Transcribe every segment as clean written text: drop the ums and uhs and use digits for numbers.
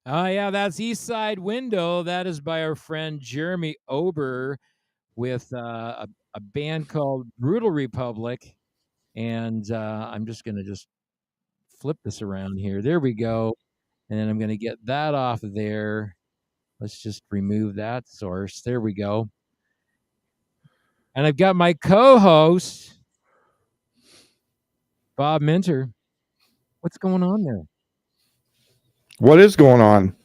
Oh, yeah, that's East Side Window. That is by our friend Jeremy Ober with a band called Brutal Republic. And I'm just going to just flip this around here. There we go. And then I'm going to get that off of there. Let's just remove that source. There we go. And I've got my co-host, Bob Minter. What's going on there? What is going on?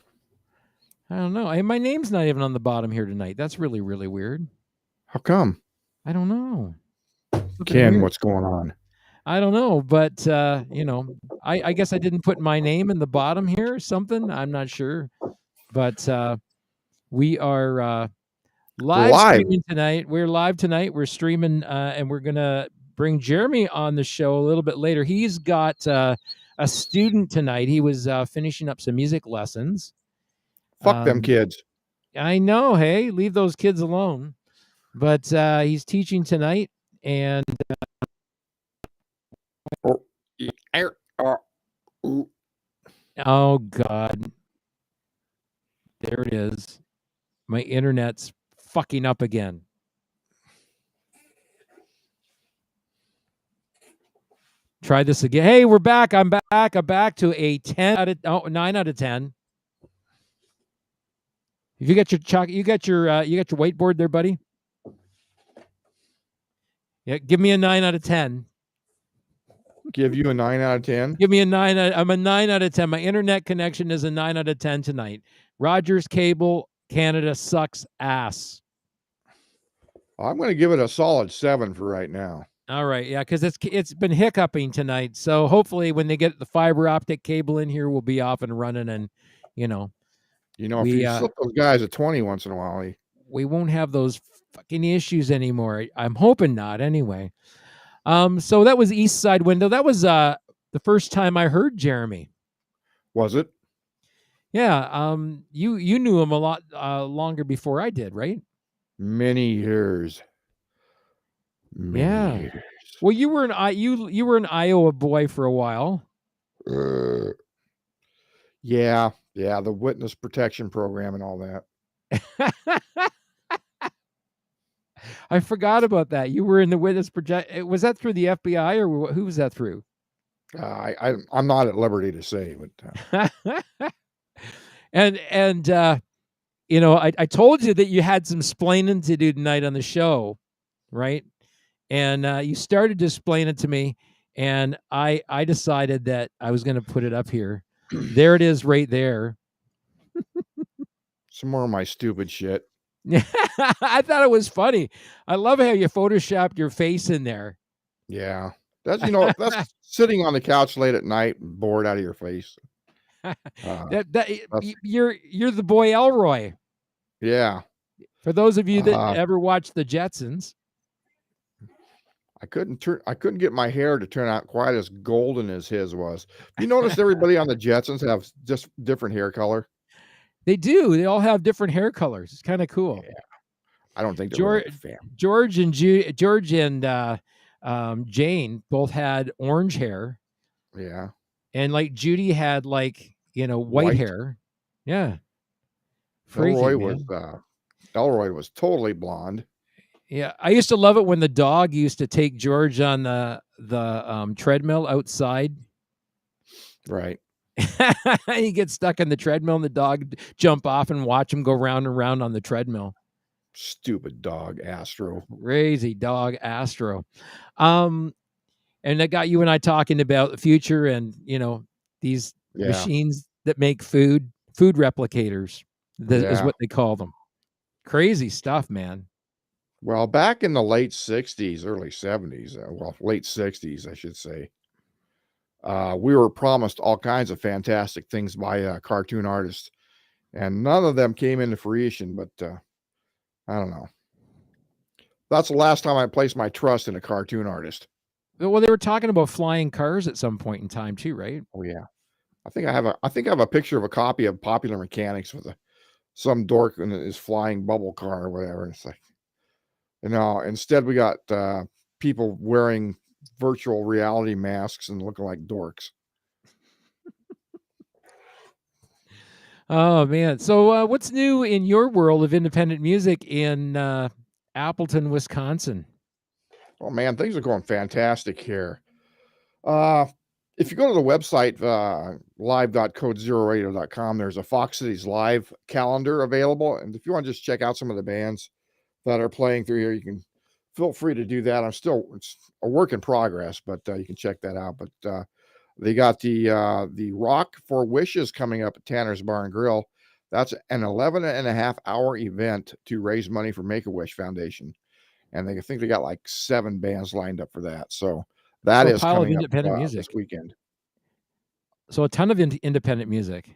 I don't know. Hey, my name's not even on the bottom here tonight. That's really, really weird. How come? I don't know. Ken, weird. what's going on? I don't know, but I guess I didn't put my name in the bottom here or something. I'm not sure. But we are We're live live. streaming tonight. We're live tonight. We're streaming, and we're gonna bring Jeremy on the show a little bit later. He's got a student tonight. He was finishing up some music lessons. Fuck them Um, kids. I know. Hey, leave those kids alone. But he's teaching tonight, and Oh, ooh. oh god, there it is. My internet's fucking up again. Try this again. Hey, we're back. I'm back. I'm back to a 9 out of 10. If you got your chalk, you got your whiteboard there, buddy. Yeah, give me a 9 out of 10. Give you a 9 out of 10. Give me a 9. I'm a 9 out of 10. My internet connection is a 9 out of 10 tonight. Rogers Cable Canada sucks ass. I'm going to give it a solid 7 for right now. All right, yeah, because it's been hiccuping tonight. So hopefully, when they get the fiber optic cable in here, we'll be off and running, and if we you slip those guys a 20 once in a while, we won't have those fucking issues anymore. I'm hoping not, anyway. So that was East Side Window. That was the first time I heard Jeremy. was it? Yeah. You knew him a lot longer before I did, right? Many years. Many years. Well, you were an Iowa boy for a while. Yeah, the witness protection program and all that. I forgot about that. You were in the witness project. Was that through the FBI or who was that through? I'm not at liberty to say, but and I told you that you had some splaining to do tonight on the show, right? And you started to explain it to me, and I decided that I was going to put it up here. There it is, right there. Some more of my stupid shit. I thought it was funny. I love how you photoshopped your face in there. Yeah, that's sitting on the couch late at night, bored out of your face. You're the boy Elroy. Yeah. For those of you that ever watched the Jetsons. I couldn't get my hair to turn out quite as golden as his was. You notice everybody on the Jetsons have just different hair color? They do. They all have different hair colors. It's kind of cool. Yeah. I don't think they're George and Jane both had orange hair. Yeah. And like Judy had like, white hair. Yeah. Elroy was totally blonde. Yeah, I used to love it when the dog used to take George on the treadmill outside. Right. He gets stuck in the treadmill, and the dog jump off and watch him go round and round on the treadmill. Stupid dog, Astro. Crazy dog, Astro. And that got you and I talking about the future, and these machines that make food replicators. Is what they call them. Crazy stuff, man. Well, back in the late 60s, early 70s, late 60s, I should say, we were promised all kinds of fantastic things by cartoon artists, and none of them came into fruition, but I don't know. That's the last time I placed my trust in a cartoon artist. Well, they were talking about flying cars at some point in time too, right? Oh, yeah. I think I have a picture of a copy of Popular Mechanics with some dork in his flying bubble car or whatever. It's like, instead we got people wearing virtual reality masks and looking like dorks. Oh man! So what's new in your world of independent music in Appleton, Wisconsin? Oh man, things are going fantastic here. If you go to the website live.codezeroradio.com, there's a Fox Cities Live calendar available, and if you want to just check out some of the bands that are playing through here, you can feel free to do that. It's a work in progress, but you can check that out. But they got the Rock for Wishes coming up at Tanner's Bar and Grill. That's an 11.5-hour event to raise money for Make-A-Wish Foundation. And I think they got like 7 bands lined up for that. So that is coming up this weekend. So a ton of independent music.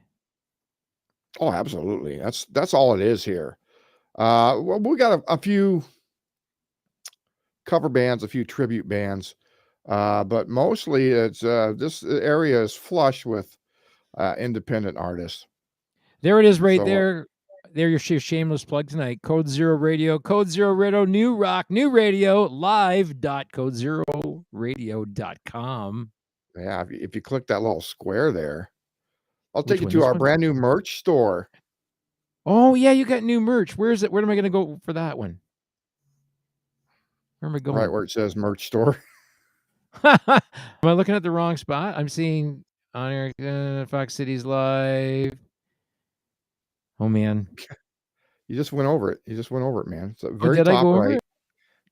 Oh, absolutely. That's all it is here. Well, we got a few cover bands, a few tribute bands, but mostly it's this area is flush with independent artists. There it is right So there. There, your shameless plug tonight. Code Zero Radio, Code Zero Radio, new rock, new radio, live.codezeroradio.com. yeah, if you click that little square there, I'll take Which you one? to This our one? brand new merch store. Oh, yeah, you got new merch. Where is it? Where am I going to go for that one? Where am I Right going? where it says merch store. Am I looking at the wrong spot? I'm seeing on air Fox Cities Live. Oh, man. You just went over it. You just went over it, man. It's at Oh, very did I top go over right, it?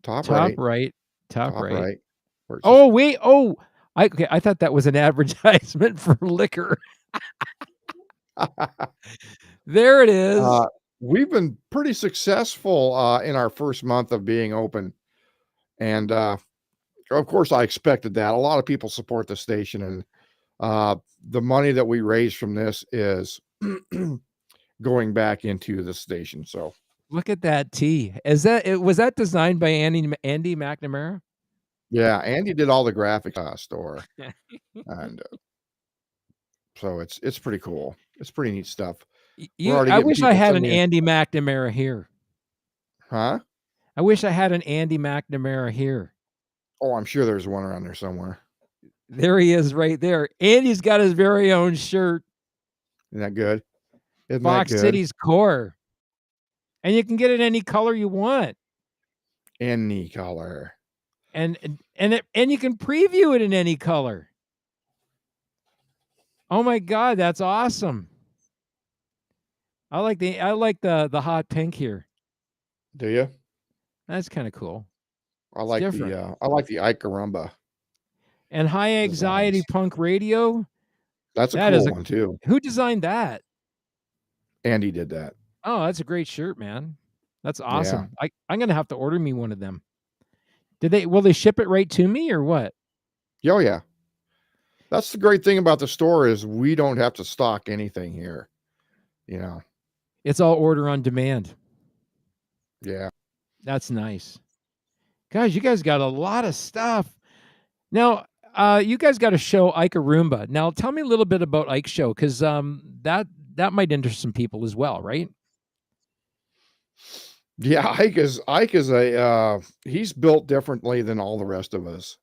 top Top right, right. Top top right. right, where it says Oh, wait. Oh, okay. I thought that was an advertisement for liquor. There it is. uh, we've been pretty successful in our first month of being open. And of course, I expected that. A lot of people support the station, and the money that we raise from this is going back into the station. So, Look at that T. Is that it? Was that designed by Andy McNamara? yeah, Andy did all the graphics store, and so it's pretty cool. It's pretty neat stuff. We're already I getting wish I people had sending an me in, Andy McNamara here. huh? I wish I had an Andy McNamara here. Oh, I'm sure there's one around there somewhere. There he is right there. Andy's got his very own shirt, Isn't that good? Isn't that Fox good? Cities Core. And you can get it any color you want. Any color. And you can preview it in any color. Oh my god, that's awesome. I like the hot pink here. Do you? That's kind of cool. I It's like different. the Icarumba And high anxiety designs. punk radio. That's a That is cool a one too. Who designed that? Andy did that. Oh, that's a great shirt, man. That's Yeah. awesome. I'm gonna have to order me one of them. Will they ship it right to me or what? Oh yeah. That's the great thing about the store is we don't have to stock anything here. You know. It's all order on demand. Yeah. That's nice. Guys, you guys got a lot of stuff. Now, you guys got a show, Ike Roomba. Now, tell me a little bit about Ike's show, because that might interest some people as well, right? Yeah, Ike is a he's built differently than all the rest of us.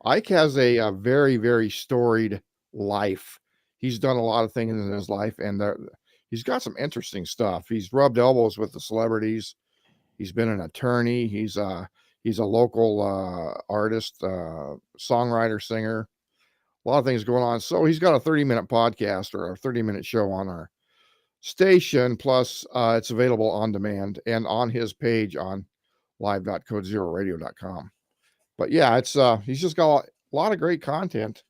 Ike has a very, very storied life. He's done a lot of things in his life, and he's got some interesting stuff. He's rubbed elbows with the celebrities. He's been an attorney. He's a local artist, songwriter, singer. A lot of things going on. So he's got a 30-minute podcast or a 30-minute show on our station. Plus, it's available on demand and on his page on live.codezeroradio.com. But yeah, it's he's just got a lot of great content.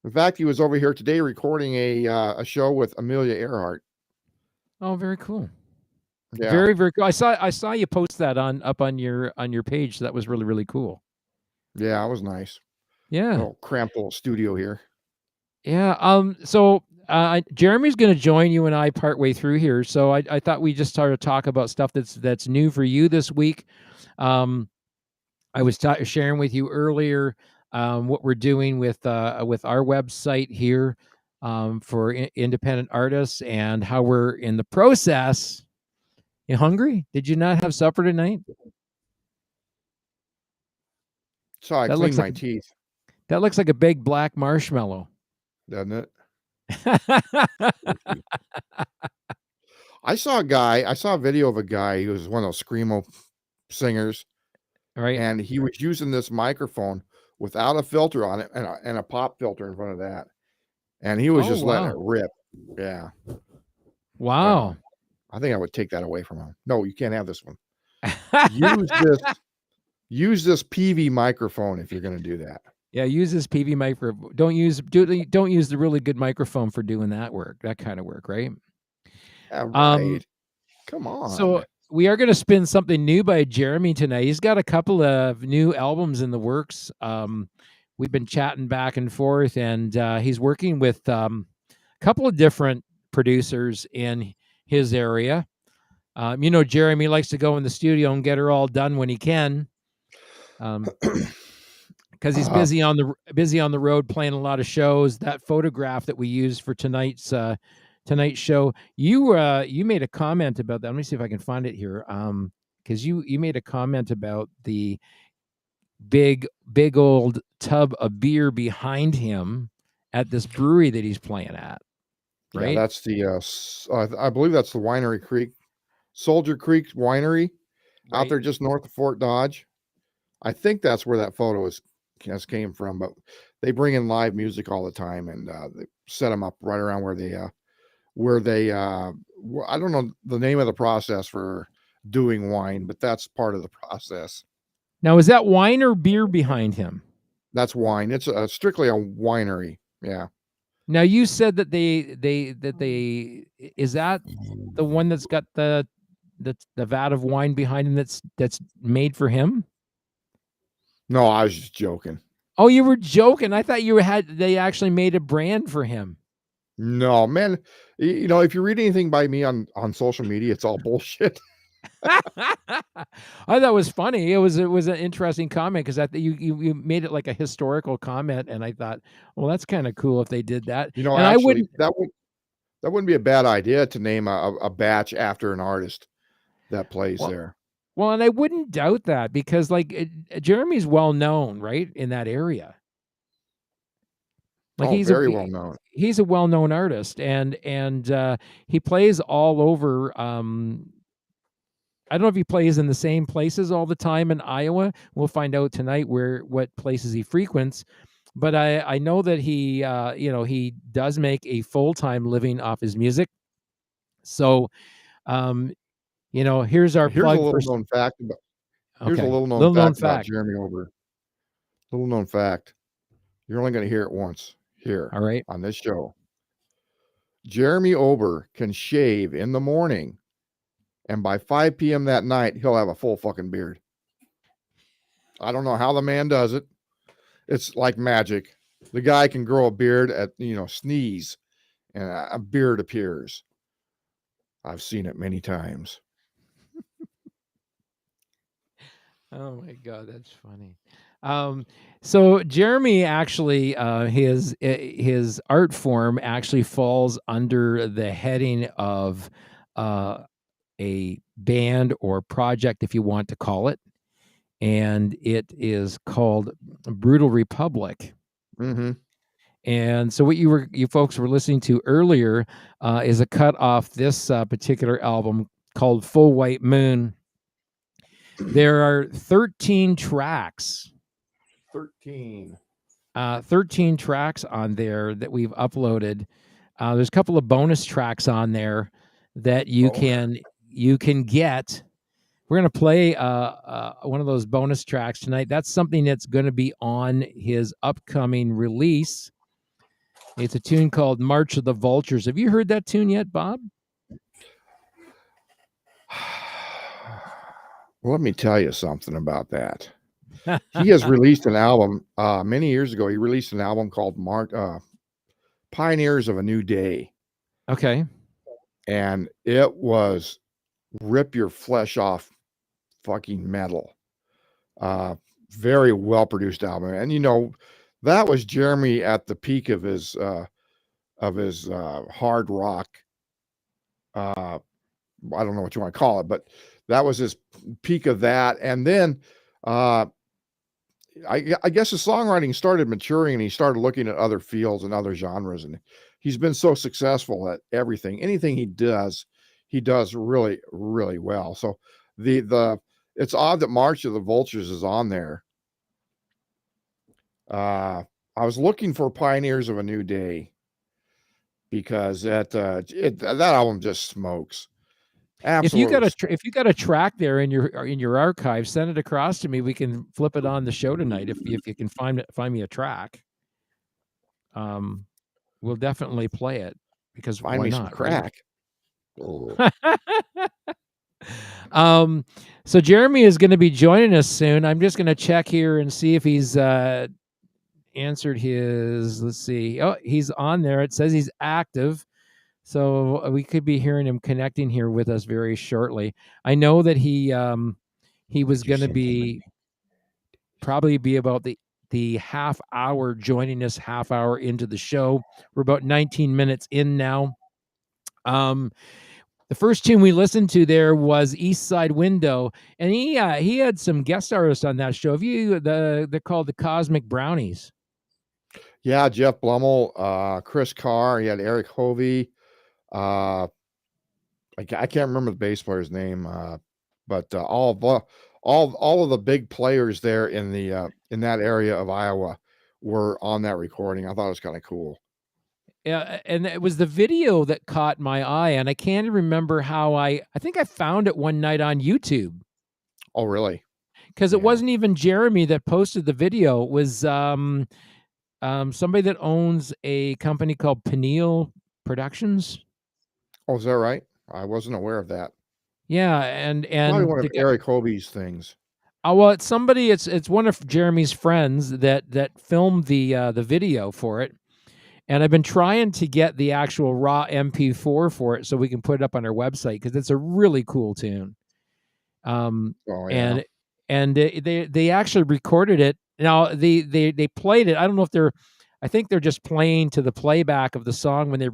In fact, he was over here today recording a show with Amelia Earhart. Oh, very cool. Yeah, Very, very cool. I saw you post that up on your page. So that was really, really cool. yeah, it was nice. Yeah. Little cramped little studio here. Yeah. So Jeremy's going to join you and I partway through here. So I thought we just started to talk about stuff that's new for you this week. I was sharing with you earlier what we're doing with our website here for independent artists and how we're in the process. You hungry? Did you not have supper tonight? So I That cleaned looks like my teeth, a big black marshmallow. doesn't it? I saw a video of a guy who was one of those screamo singers, Right? and he was using this microphone without a filter on it and a pop filter in front of that. And he was Oh just letting wow, it rip. Yeah. wow. I think I would take that away from him. No, you can't have this one. Use this use this PV microphone if you're gonna do that. Yeah, use this PV micro. Don't use the really good microphone for doing that work. That kind of work, right? Yeah, Um, right. Come so on. we are going to spin something new by Jeremy tonight. He's got a couple of new albums in the works. We've been chatting back and forth, and he's working with a couple of different producers in his area. Jeremy likes to go in the studio and get her all done when he can, because he's Uh, busy on the road playing a lot of shows. That photograph that we used for tonight's show, you made a comment about that. Let me see if I can find it here. Because you made a comment about the big old tub of beer behind him at this brewery that he's playing at, yeah, right? that's I believe that's the Winery Creek, Soldier Creek Winery out Right. there just north of Fort Dodge. I think that's where that photo came from, but they bring in live music all the time, and they set them up right around I don't know the name of the process for doing wine, but that's part of the process. Now, is that wine or beer behind him? That's wine. It's strictly a winery. Yeah. Now, you said that they is that the one that's got the vat of wine behind him that's made for him? No, I was just joking. Oh, you were joking. I thought they actually made a brand for him. No, man. If you read anything by me on social media, it's all bullshit. I thought it was funny. It was an interesting comment because I think you made it like a historical comment, and I thought, well, that's kind of cool if they did that. And I Actually, wouldn't. that wouldn't be a bad idea to name a batch after an artist that plays Well, there. well, and I wouldn't doubt that because Jeremy's well known, right, in that area. Like Oh, very well known. he's a well known artist, and he plays all over. I don't know if he plays in the same places all the time in Iowa. We'll find out tonight what places he frequents. But I know that he does make a full-time living off his music. So um, here's our Here's a plug for. little known fact about Here's a Okay, little known little known fact about fact. Jeremy Ober. Little known fact. You're only going to hear it once here All right. on this show. Jeremy Ober can shave in the morning, and by 5 p.m. that night, he'll have a full fucking beard. I don't know how the man does it. It's like magic. The guy can grow a beard sneeze, and a beard appears. I've seen it many times. Oh my God, that's funny. So Jeremy actually, his art form actually falls under the heading of a band or project, if you want to call it, and it is called Brutal Republic. Mm-hmm. And so what you folks were listening to earlier is a cut off this particular album called Full White Moon. There are 13 tracks. 13. 13 tracks on there that we've uploaded. There's a couple of bonus tracks on there that you can get. We're going to play one of those bonus tracks tonight. That's something that's going to be on his upcoming release. It's a tune called March of the Vultures. Have you heard that tune yet, Bob? Well, let me tell you something about that. He has released an album many years ago. He released an album called Pioneers of a New Day. Okay. And it was rip your flesh off fucking metal. Very well produced album. And that was Jeremy at the peak of his hard rock. I don't know what you want to call it, but that was his peak of that. And then I guess his songwriting started maturing, and he started looking at other fields and other genres. And he's been so successful at anything he does really, really well. So it's odd that March of the Vultures is on there. I was looking for Pioneers of a New Day because that album just smokes. Absolutely. If you got a track there in your archive, send it across to me. We can flip it on the show tonight if you can find me a track. We'll definitely play it because Find why me not, some crack. right? So Jeremy is going to be joining us soon. I'm just going to check here and see if he's answered his. Let's see. Oh, he's on there. It says he's active. So we could be hearing him connecting here with us very shortly. I know that he was going to be probably be about the half hour joining us half hour into the show. We're about 19 minutes in now. The first tune we listened to there was East Side Window, and he had some guest artists on that show. Have you they're called the Cosmic Brownies? Yeah, Jeff Blummel, Chris Carr. He had Eric Hovey. I can't remember the bass player's name, but all of the big players there in that area of Iowa were on that recording. I thought it was kind of cool. Yeah, and it was the video that caught my eye, and I can't remember how I think I found it one night on YouTube. Oh, really? Because it Yeah. wasn't even Jeremy that posted the video. It was somebody that owns a company called Peniel Productions. Oh, is that right? I wasn't aware of that. Yeah, Probably and one of the guy, Eric Hovey's things. oh well, it's somebody. It's one of Jeremy's friends that filmed the video for it, and I've been trying to get the actual raw MP4 for it so we can put it up on our website because it's a really cool tune. Oh, yeah. And they actually recorded it. Now they played it. I don't know if they're. I think they're just playing to the playback of the song when they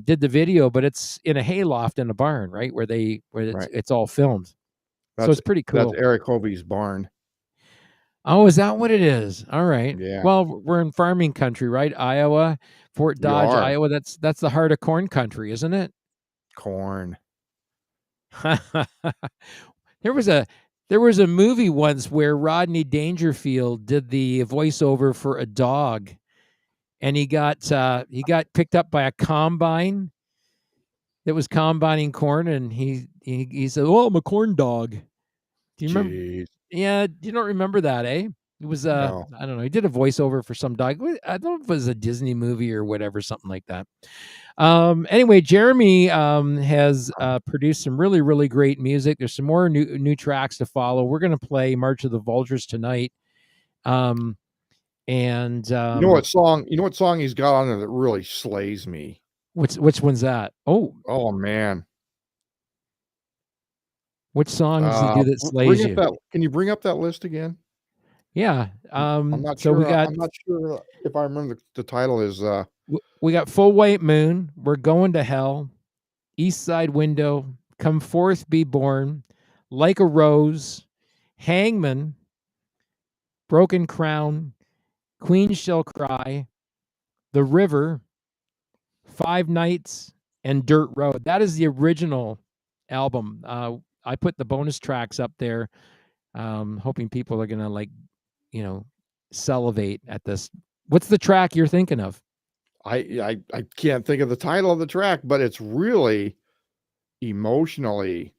did the video, but it's in a hayloft in a barn, right where Right. it's all filmed. So That's it's pretty that's cool. Eric Hovey's barn. Oh, is that what it is? All right. Yeah. Well, we're in farming country, right? Iowa, Fort You Dodge, are. Iowa. That's the heart of corn country, isn't it? Corn. There was a movie once where Rodney Dangerfield did the voiceover for a dog, and he got picked up by a combine that was combining corn, and he said, "Oh, I'm a corn dog." Do you remember? Jeez. Yeah, you don't remember that, eh? It was No. I don't know. He did a voiceover for some dog. I don't know if it was a Disney movie or whatever, something like that. Anyway, Jeremy has produced some really, really great music. There's some more new tracks to follow. We're going to play March of the Vultures tonight. And You know what song he's got on there that really slays me? which one's that? Oh, Oh, man. which song does he do that slays you? Can you bring up that list again? Yeah. I'm not So sure if I remember the title is, we got Full White Moon. We're going to hell. East Side Window. Come Forth, Be Born. Like a Rose. Hangman. Broken Crown. Queen Shall Cry. The River. Five Nights, and Dirt Road. That is the original album. I put the bonus tracks up there, hoping people are gonna salivate at this. What's the track you're thinking of? I can't think of the title of the track, but it's really emotionally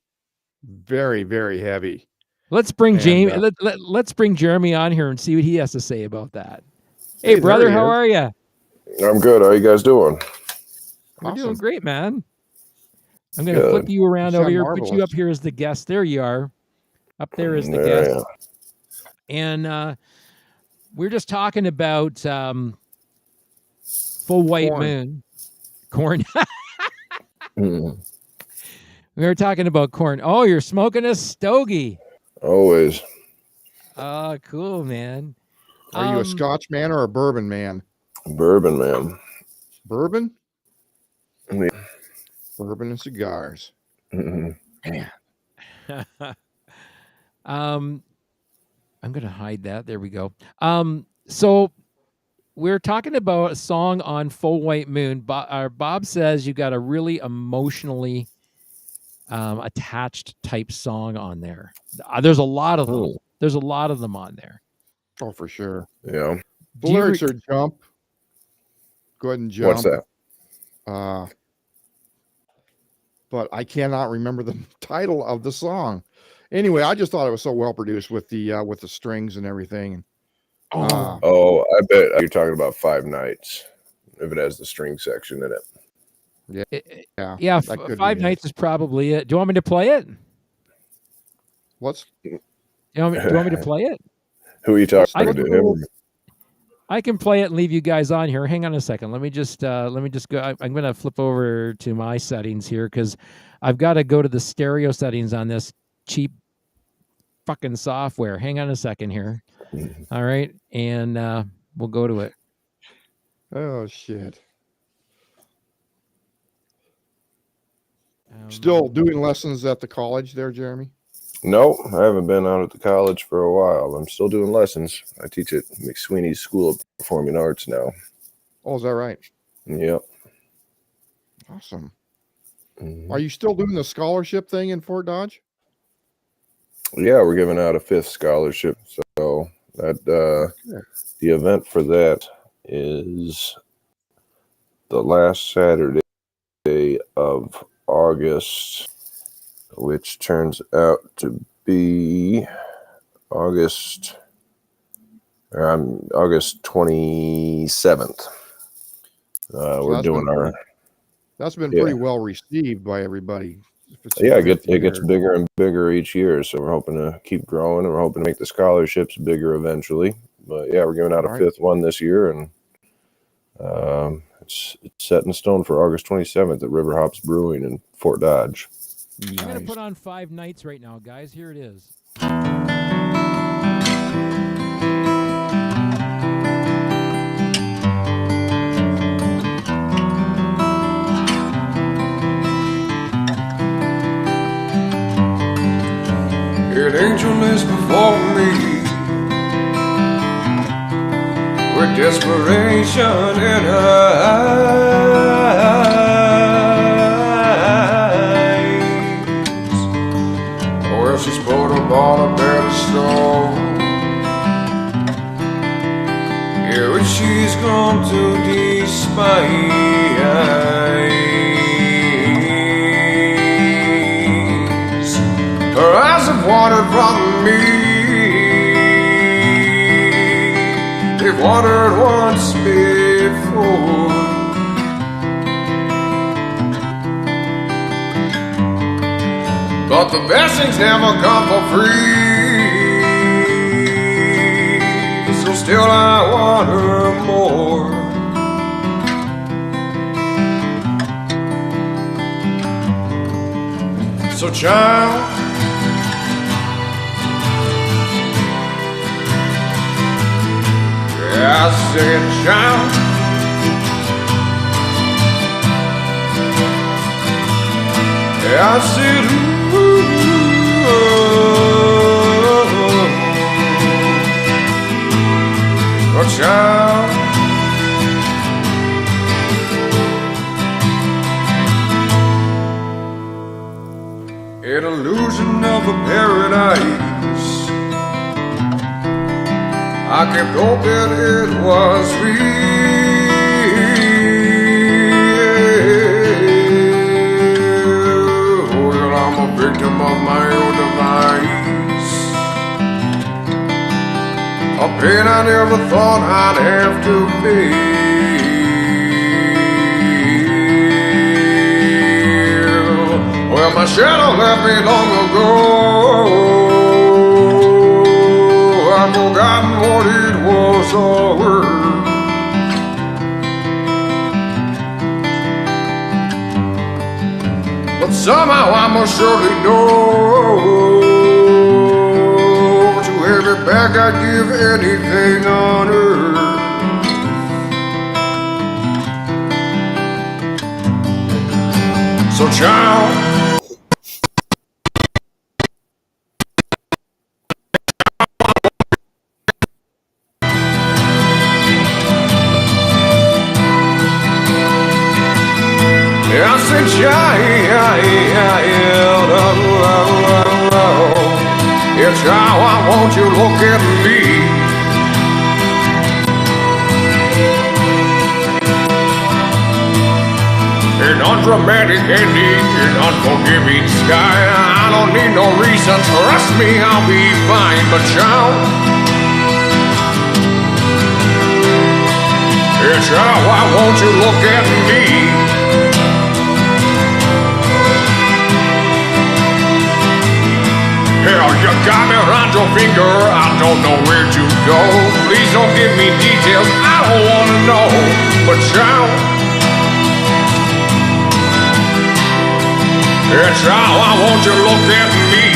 very, very heavy. Let's bring And, let's bring Jeremy on here and see what he has to say about that. Hey, hey, there brother, he how is. are you? I'm good. How you guys doing? We're doing Awesome. great, man. I'm going to flip you around You over sound here, put you marvelous. up here as the guest. There you are. Up there as the There I guest. And we're just talking about Full White Corn. Moon. Corn. am. We were talking about corn. Oh, you're smoking a stogie. Always. Oh, cool, man. Are you a Scotch man or a bourbon man? Bourbon, man. Bourbon? Yeah. Bourbon and cigars. Mhm. I'm going to hide that. There we go. So we're talking about a song on Full White Moon. Bob says you got a really emotionally attached type song on there. There's a lot of them. Oh. There's a lot of them on there. Oh, for sure. Yeah. The lyrics are jump. Go ahead and jump. What's that? But I cannot remember the title of the song. Anyway, I just thought it was so well produced with the strings and everything. Oh, I bet you're talking about Five Nights. If it has the string section in it. Yeah. Five Nights is probably it. Do you want me to play it? What's? Do you want me to play it? Who are you talking to? Him? I can play it and leave you guys on here. Hang on a second. Let me just go. I'm going to flip over to my settings here because I've got to go to the stereo settings on this cheap fucking software. Hang on a second here. All right, and we'll go to it. Oh shit! Still doing lessons at the college there, Jeremy? No, I haven't been out at the college for a while. I'm still doing lessons. I teach at McSweeney's School of Performing Arts now. Oh, is that right? Yep. Awesome. Are you still doing the scholarship thing in Fort Dodge? Yeah, we're giving out a 5th scholarship. So that the event for that is the last Saturday of August, which turns out to be August 27th. So we're doing our. That's been pretty well received by everybody. Yeah, it gets bigger and bigger each year. So we're hoping to keep growing, and we're hoping to make the scholarships bigger eventually. But yeah, we're giving out a 5th one this year, and it's set in stone for August 27th at River Hops Brewing in Fort Dodge. Nice. I'm going to put on 5 nights right now, guys. Here it is. An angel is before me with desperation in her eyes. Well, she's put up on a pedestal, yeah, which she's come to despise. Her eyes have watered from me. They've watered once before. But the best things never come for free. So still I want her more. So child, I said, child, I said, ooh, oh, child, an illusion of a paradise. I kept hoping it was real. Well, I'm a victim of my own device. A pain I never thought I'd have to feel. Well, my shadow left me long ago. I've forgotten what it was or were. But somehow I must surely know to have it back I'd give anything on earth. So child, I said, child, yeah, child, I want you to look at me. An undramatic ending, an unforgiving sky. I don't need no reason, trust me, I'll be fine. But child, yeah, child, I want you to look at me. Hell, you got me around your finger, I don't know where to go. Please don't give me details, I don't wanna know. But child, yeah, child, I want you to look at me.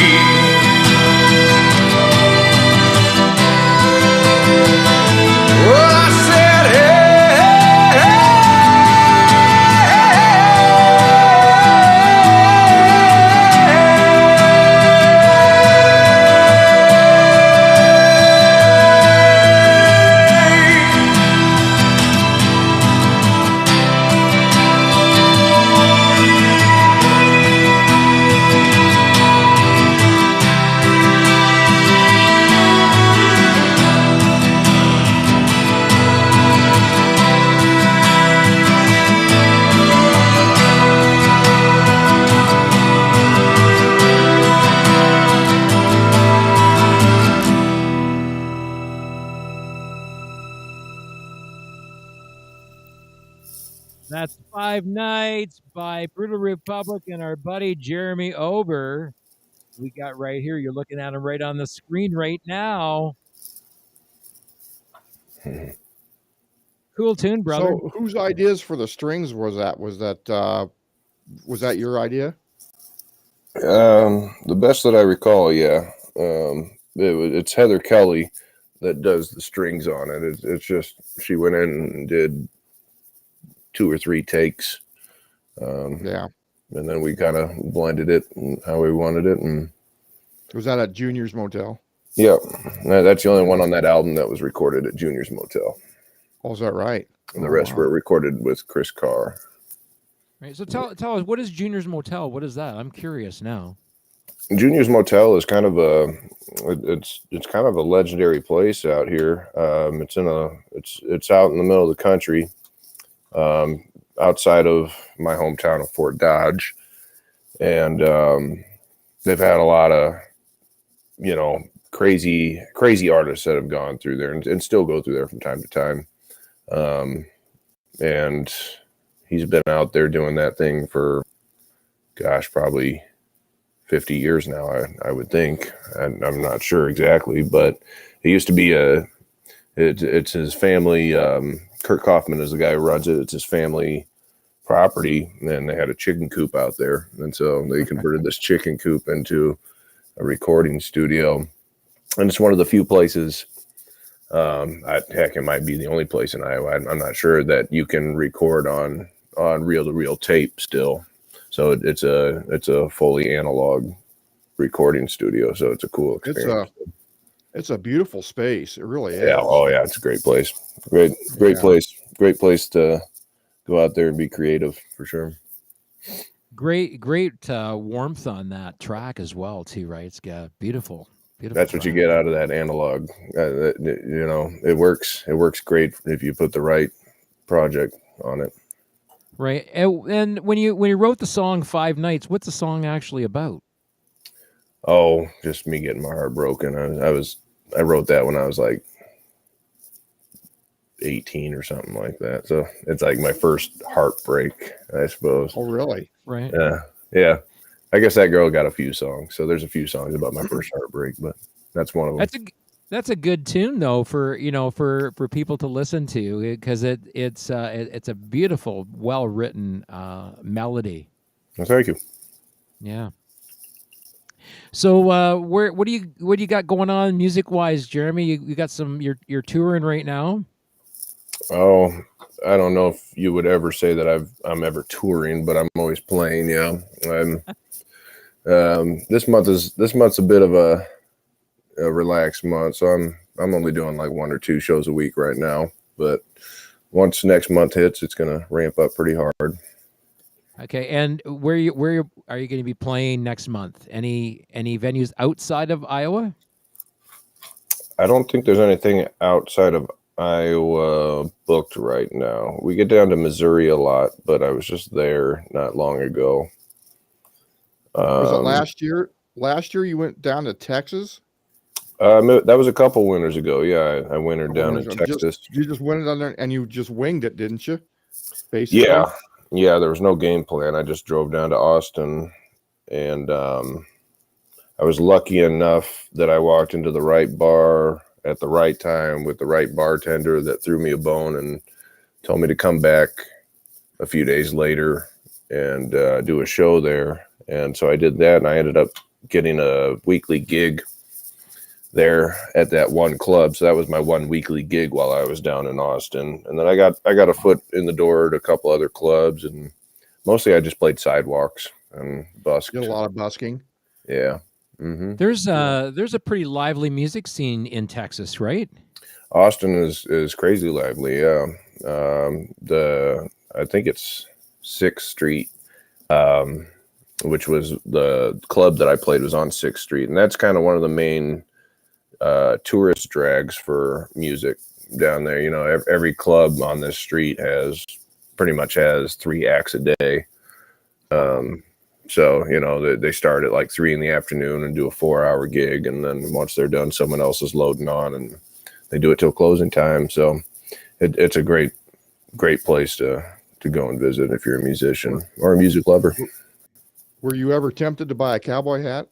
Well, I said, hey, hey, hey. That's 5 Nights by Brutal Republic and our buddy Jeremy Ober. We got right here. You're looking at him right on the screen right now. Cool tune, brother. So, whose ideas for the strings was that? Was that your idea? The best that I recall, yeah. It's Heather Kelly that does the strings on it. It's just she went in and did 2 or 3 takes. Yeah. And then we kind of blended it how we wanted it. And Was that at Junior's Motel? yeah, that's the only one on that album that was recorded at Junior's Motel. Oh, is that right? And the rest were recorded with Chris Carr. Right. So tell us, what is Junior's Motel? What is that? I'm curious now. Junior's Motel is kind of it's kind of a legendary place out here. It's out in the middle of the country, outside of my hometown of Fort Dodge, and they've had a lot of crazy artists that have gone through there and still go through there from time to time. And he's been out there doing that thing for, gosh, probably 50 years now, I would think. I'm not sure exactly, but it used to be it's his family. Kurt Kaufman is the guy who runs it. It's his family property, and they had a chicken coop out there. And so they converted this chicken coop into a recording studio. And it's one of the few places, heck, it might be the only place in Iowa, I'm not sure, that you can record on reel-to-reel tape still. So it's a fully analog recording studio. So it's a cool experience. It's a beautiful space. It really is. Yeah. Oh yeah. It's a great place. Great place. Great place to go out there and be creative for sure. Great warmth on that track as well too, right? It's got beautiful. That's what you get out of that analog. It works. It works great if you put the right project on it. Right. And when you wrote the song 5 Nights, what's the song actually about? Oh, just me getting my heart broken. I wrote that when I was like 18 or something like that. So it's like my first heartbreak, I suppose. Oh, really? Right. Yeah. I guess that girl got a few songs. So there's a few songs about my first heartbreak, but that's one of them. That's a good tune though for people to listen to, because it's a beautiful, well written melody. Well, thank you. Yeah. So what do you got going on music wise, Jeremy? You got you're touring right now? Oh, I don't know if you would ever say that I'm ever touring, but I'm always playing. Yeah. This month's a bit of a relaxed month, so I'm only doing like 1 or 2 shows a week right now. But once next month hits, it's gonna ramp up pretty hard. Okay, and where are you going to be playing next month? Any venues outside of Iowa? I don't think there's anything outside of Iowa booked right now. We get down to Missouri a lot, but I was just there not long ago. Was it last year? Last year you went down to Texas? That was a couple winters ago. Yeah, I wintered down in Texas. You just went down there and you just winged it, didn't you? Basically. Yeah. There was no game plan. I just drove down to Austin, and I I was lucky enough that I walked into the right bar at the right time with the right bartender that threw me a bone and told me to come back a few days later and do a show there. And so I did that, and I ended up getting a weekly gig there at that one club. So that was my one weekly gig while I was down in Austin. And then I got a foot in the door at a couple other clubs, and mostly I just played sidewalks and busked. Did a lot of busking. Yeah. Mm-hmm. There's a pretty lively music scene in Texas, right? Austin is crazy lively. Yeah. I think it's 6th Street, which was the club that I played was on 6th Street. And that's kind of one of the main tourist drags for music down there. You know, every club on this street pretty much has 3 acts a day. So, you know, they start at like 3 p.m. and do a 4-hour gig. And then once they're done, someone else is loading on, and they do it till closing time. So it's a great place to go and visit if you're a musician or a music lover. Were you ever tempted to buy a cowboy hat?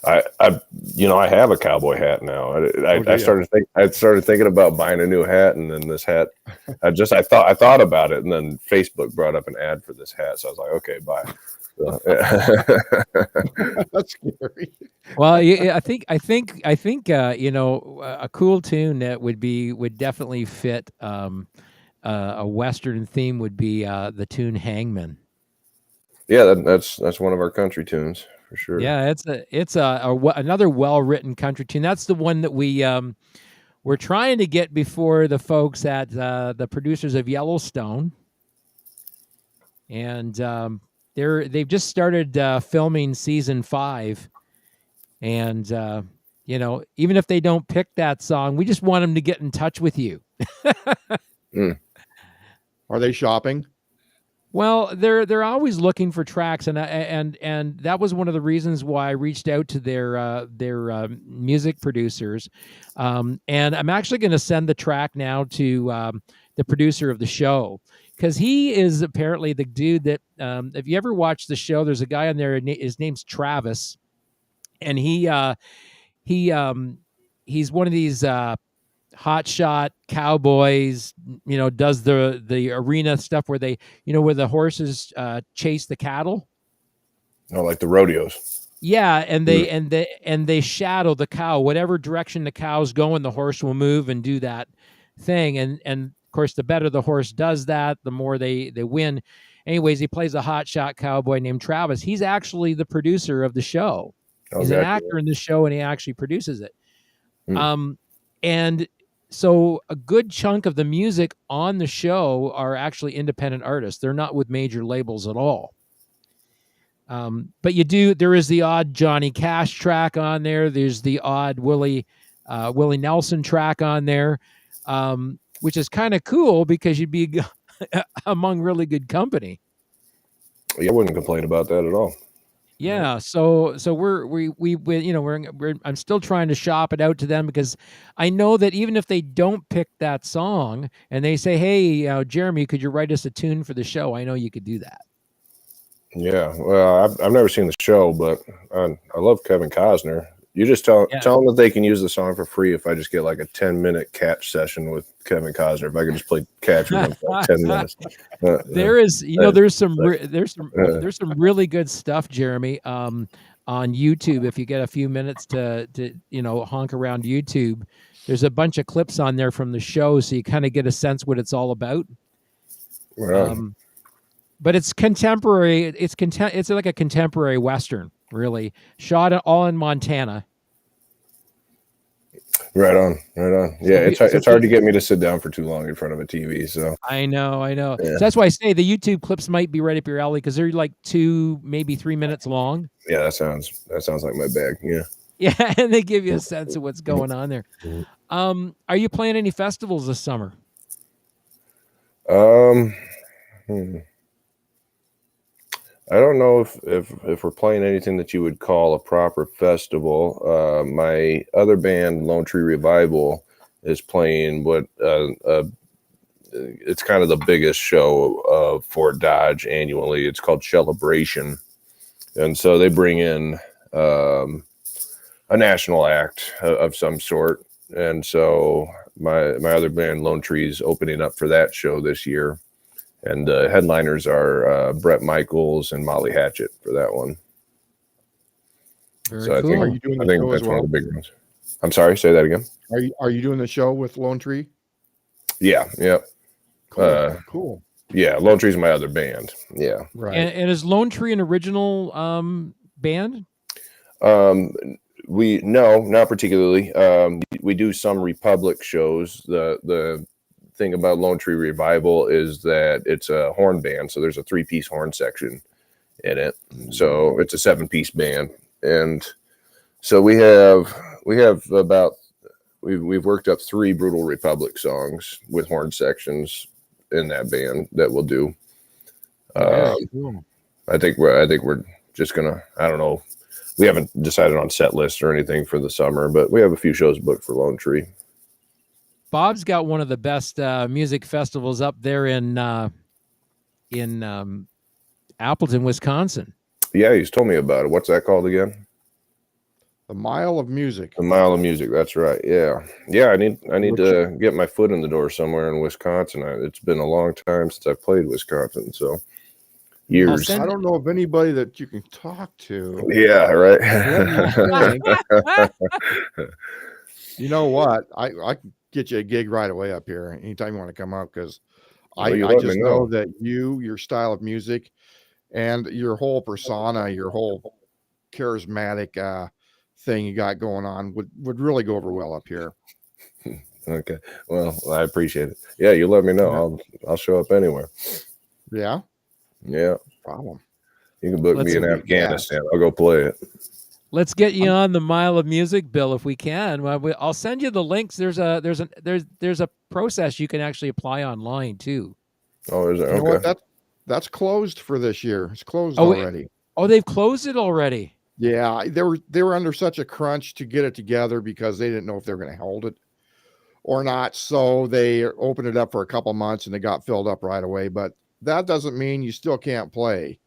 I have a cowboy hat now. I started thinking about buying a new hat, and then this hat, I thought about it, and then Facebook brought up an ad for this hat, so I was like, okay, bye. So, That's scary. Well, I think a cool tune that would definitely fit a Western theme would be the tune "Hangman." Yeah, that's one of our country tunes for sure. Yeah, it's another well-written country tune. That's the one that we're trying to get before the folks at the producers of Yellowstone, and they've just started filming season 5, and even if they don't pick that song, we just want them to get in touch with you. Are they shopping? Well, they're always looking for tracks, and that was one of the reasons why I reached out to their music producers, and I'm actually going to send the track now to the producer of the show, because he is apparently the dude that if you ever watch the show, there's a guy on there. His name's Travis, and he's one of these hotshot cowboys, does the arena stuff where they, where the horses chase the cattle. Oh, like the rodeos. Yeah, and they shadow the cow. Whatever direction the cow's going, the horse will move and do that thing. And of course, the better the horse does that, the more they win. Anyways, he plays a hotshot cowboy named Travis. He's actually the producer of the show. He's an actor in the show, and he actually produces it. And so a good chunk of the music on the show are actually independent artists. They're not with major labels at all. But there is the odd Johnny Cash track on there. There's the odd Willie Nelson track on there, which is kind of cool because you'd be among really good company. Yeah, I wouldn't complain about that at all. Yeah, so I'm still trying to shop it out to them, because I know that even if they don't pick that song and they say, "Hey, Jeremy, could you write us a tune for the show?" I know you could do that. Yeah, well, I've never seen the show, but I love Kevin Costner. You just tell them that they can use the song for free if I just get like a 10-minute catch session with Kevin Costner. If I could just play catch with him for like 10 minutes. There's some really good stuff, Jeremy, on YouTube. If you get a few minutes to honk around YouTube, there's a bunch of clips on there from the show, so you kind of get a sense what it's all about. Wow. But it's contemporary. It's like a contemporary Western, really, shot all in Montana. Right on. Yeah, it's hard to get me to sit down for too long in front of a TV. So I know. Yeah. So that's why I say the YouTube clips might be right up your alley, because they're like 2, maybe 3 minutes long. Yeah, that sounds like my bag. Yeah. Yeah, and they give you a sense of what's going on there. Are you playing any festivals this summer? I don't know if we're playing anything that you would call a proper festival. My other band, Lone Tree Revival, is playing what it's kind of the biggest show of Fort Dodge annually. It's called Celebration, and so they bring in a national act of some sort. And so my other band, Lone Tree's, opening up for that show this year. And the headliners are Brett Michaels and Molly Hatchet for that one. Very So cool. Are you doing I the think show that's as one well? of the big ones. I'm sorry, say that again. Are you doing the show with Lone Tree? Yeah, yeah. Cool. Cool. Yeah, Lone Tree's my other band. Yeah. Right. And is Lone Tree an original band? We no, not particularly. We do some Republic shows. The thing about Lone Tree Revival is that it's a horn band, so there's a 3-piece horn section in it. So it's a 7-piece band, and so we've worked up 3 Brutal Republic songs with horn sections in that band that we'll do. Cool. I think we're just gonna. I don't know. We haven't decided on set lists or anything for the summer, but we have a few shows booked for Lone Tree. Bob's got one of the best music festivals up there in Appleton, Wisconsin. Yeah, he's told me about it. What's that called again? The Mile of Music. The Mile of Music. That's right. Yeah. I need to get my foot in the door somewhere in Wisconsin. It's been a long time since I've played Wisconsin, so years. I don't know of anybody that you can talk to. Yeah, right. You know what? I can get you a gig right away up here anytime you want to come up, because I just know that your style of music and your whole persona, your whole charismatic thing you got going on would really go over well up here. Okay. Well, I appreciate it. Yeah, you let me know. I'll show up anywhere. Yeah. Yeah. Problem. You can book me in Afghanistan. I'll go play it. Let's get you on the Mile of Music, Bill, if we can. I'll send you the links. There's a process you can actually apply online too. Oh, is it? You know Okay. what? That's closed for this year. It's closed already. They've closed it already. Yeah, they were under such a crunch to get it together because they didn't know if they were going to hold it or not. So they opened it up for a couple months and it got filled up right away. But that doesn't mean you still can't play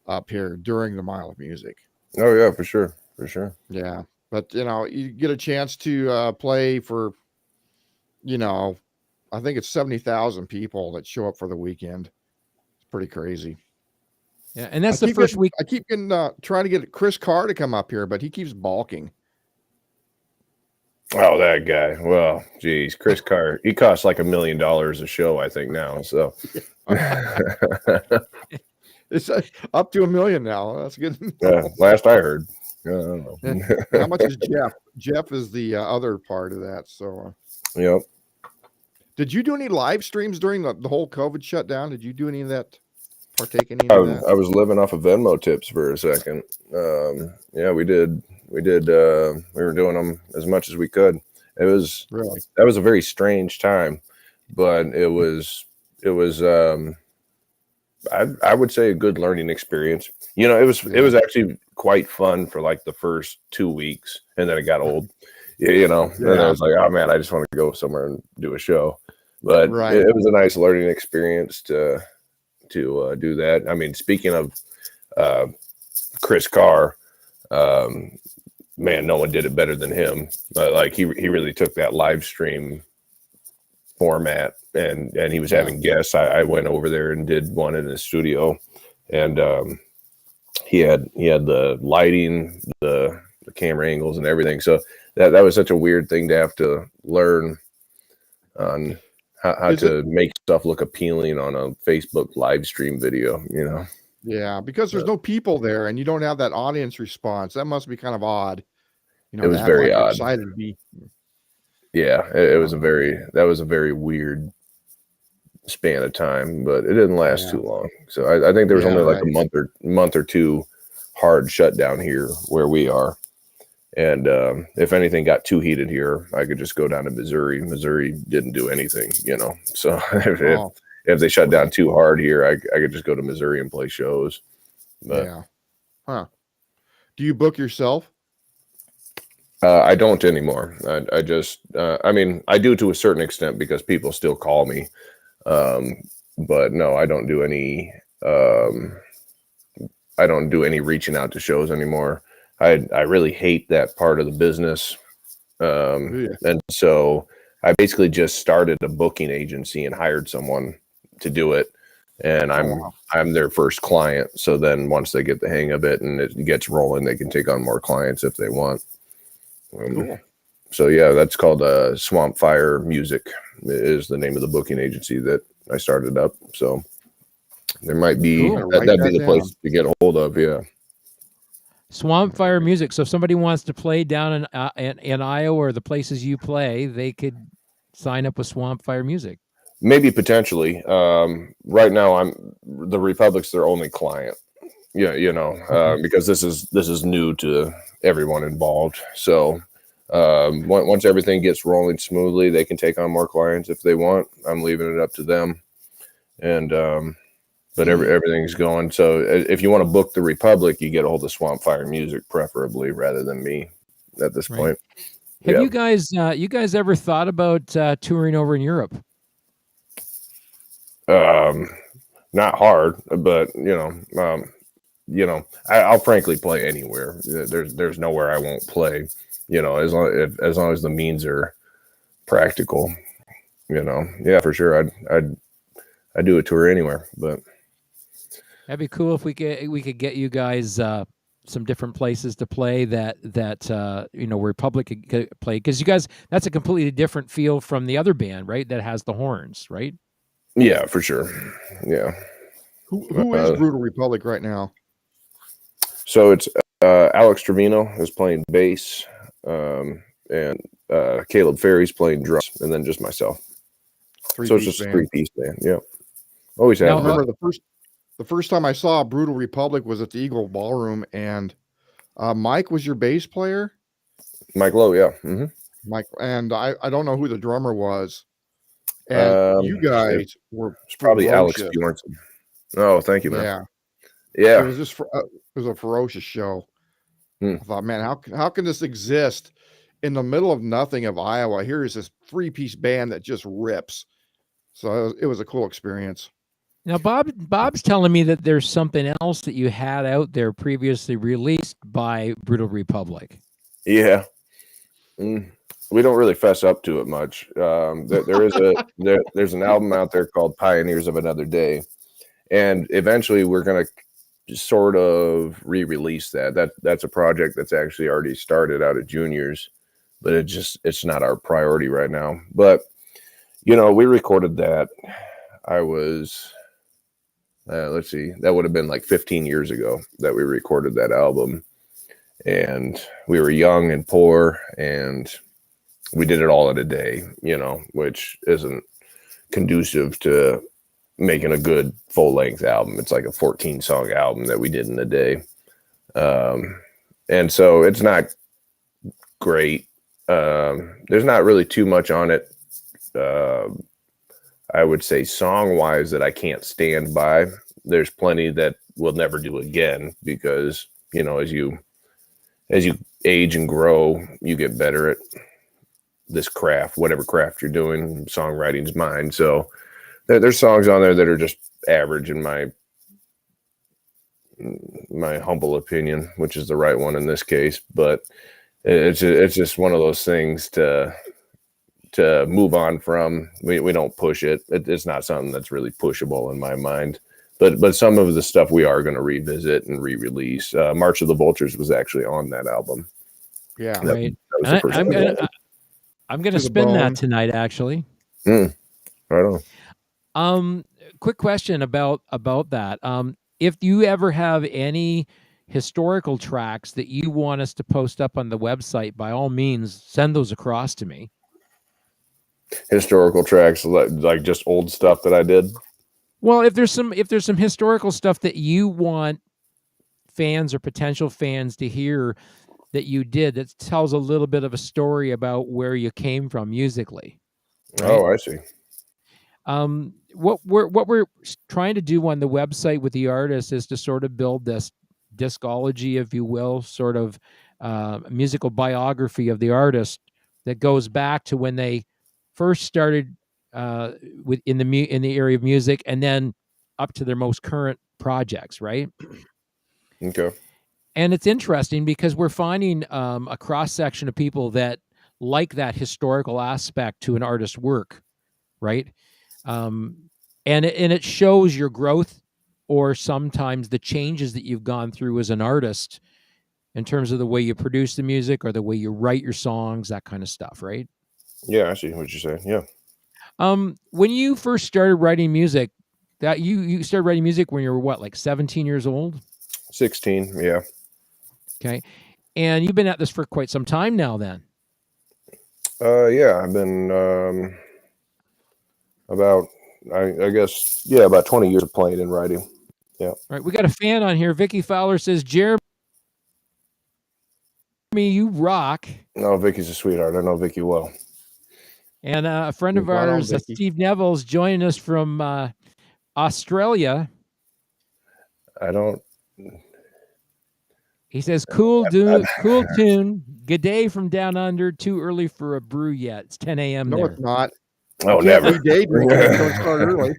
up here during the Mile of Music. Oh yeah, for sure. For sure. Yeah. But you get a chance to play for, I think it's 70,000 people that show up for the weekend. It's pretty crazy. Yeah, and that's the first week. I keep getting trying to get Chris Carr to come up here, but he keeps balking. Oh, that guy. Well, geez, Chris Carr. He costs like $1 million a show, I think now. So it's up to $1 million now. That's good. Last I heard. I don't know. How much is Jeff? Jeff is the other part of that. So, yep. Did you do any live streams during the whole COVID shutdown? Did you do any of that? Partake in any of that? I was living off of Venmo tips for a second. Yeah, we did. We were doing them as much as we could. That was a very strange time, but it was I would say a good learning experience. It was actually quite fun for like the first 2 weeks, and then it got old. And I was like, oh man, I just want to go somewhere and do a show. But it was a nice learning experience to do that. I mean, speaking of Chris Carr, man, no one did it better than him. Like he really took that live stream format, and he was having guests. I went over there and did one in his studio, and he had the lighting, the camera angles, and everything. So that was such a weird thing to have to learn on how to make stuff look appealing on a Facebook live stream video. Yeah, because there's no people there, and you don't have that audience response. That must be kind of odd. It was very odd. Excited to be. Yeah, it was a very weird span of time, but it didn't last too long. So I think there was only like a month or two hard shutdown here where we are. And if anything got too heated here, I could just go down to Missouri. Missouri didn't do anything, So if they shut down too hard here, I could just go to Missouri and play shows. But, do you book yourself? I don't anymore. I just, I mean, I do to a certain extent because people still call me. But no, I don't do any reaching out to shows anymore. I really hate that part of the business. Yeah. And so I basically just started a booking agency and hired someone to do it. And I'm their first client. So then once they get the hang of it and it gets rolling, they can take on more clients if they want. Cool. So yeah, that's called Swamp Fire Music is the name of the booking agency that I started up. So there might be Cool. that'd Write be that the place down. to get a hold of. Yeah. Swamp Fire Music. So if somebody wants to play down in Iowa or the places you play, they could sign up with Swamp Fire Music. Maybe potentially. Right now, the Republic's their only client. Yeah, Okay. because this is new to everyone involved. So once everything gets rolling smoothly, they can take on more clients if they want. I'm leaving it up to them, and but everything's going. So if you want to book the Republic, you get a hold of Swamp Fire Music, preferably rather than me at this Right. point. Have Yeah. you guys ever thought about touring over in Europe? Not hard, but I'll frankly play anywhere. There's nowhere I won't play. As long as the means are practical. Yeah, for sure. I'd do a tour anywhere. But That'd be cool if we could get you guys some different places to play that Republic could play, because you guys, that's a completely different feel from the other band, right? That has the horns, right? yeah, for sure. Yeah. Who is Brutal Republic right now? So it's Alex Trevino is playing bass, and Caleb Ferry's playing drums, and then just myself. So it's just a 3-piece band. Yeah. Always I have. remember the first time I saw Brutal Republic was at the Eagle Ballroom, and Mike was your bass player. Mike Lowe, yeah. Mm-hmm. Mike, and I don't know who the drummer was. And you guys were it's probably ferocious. Alex Bjornson. Oh, thank you, man. Yeah. It was just it was a ferocious show. I thought, man, how can this exist in the middle of nothing of Iowa? Here is this 3-piece band that just rips. So it was a cool experience. Now, Bob's telling me that there's something else that you had out there previously released by Brutal Republic. Yeah. We don't really fess up to it much. There's an album out there called Pioneers of Another Day, and eventually we're going to sort of re-release that. That's a project that's actually already started out at Juniors, but it's not our priority right now. But we recorded that. I was let's see, that would have been like 15 years ago that we recorded that album, and we were young and poor, and we did it all in a day, which isn't conducive to making a good full-length album. It's like a 14-song album that we did in a day. And so it's not great. There's not really too much on it, I would say, song-wise, that I can't stand by. There's plenty that we'll never do again because, as you age and grow, you get better at this craft, whatever craft you're doing. Songwriting's mine. So there's songs on there that are just average in my humble opinion, which is the right one in this case. But it's just one of those things to move on from. We don't push it. It's not something that's really pushable in my mind. But some of the stuff we are going to revisit and re-release. March of the Vultures was actually on that album. Yeah, right. That was the first I'm gonna spin that tonight, actually. Right on. Quick question about that. If you ever have any historical tracks that you want us to post up on the website, by all means, send those across to me. Historical tracks, like just old stuff that I did. Well, if there's some historical stuff that you want fans or potential fans to hear that you did, that tells a little bit of a story about where you came from musically. Right? Oh, I see. What we're trying to do on the website with the artist is to sort of build this discology, if you will, sort of musical biography of the artist that goes back to when they first started in the area of music, and then up to their most current projects, right? Okay. And it's interesting because we're finding a cross section of people that like that historical aspect to an artist's work, right? And it shows your growth, or sometimes the changes that you've gone through as an artist in terms of the way you produce the music or the way you write your songs, that kind of stuff, right? Yeah, I see what you're saying. Yeah. When you first started writing music, that you started writing music when you were what, like 17 years old? 16. Yeah. Okay. And you've been at this for quite some time now then. Yeah, I've been about, I guess, yeah, about 20 years of playing and writing. Yeah. All right. We got a fan on here. Vicky Fowler says, Jeremy, you rock. No, Vicky's a sweetheart. I know Vicky well. And a friend of Right on, ours, Vicky. Steve Neville's joining us from Australia. I don't. He says, cool tune. Good day from down under. Too early for a brew yet. It's 10 a.m. No, there. it's not. Oh, You can't never. be day drinking if you don't start early.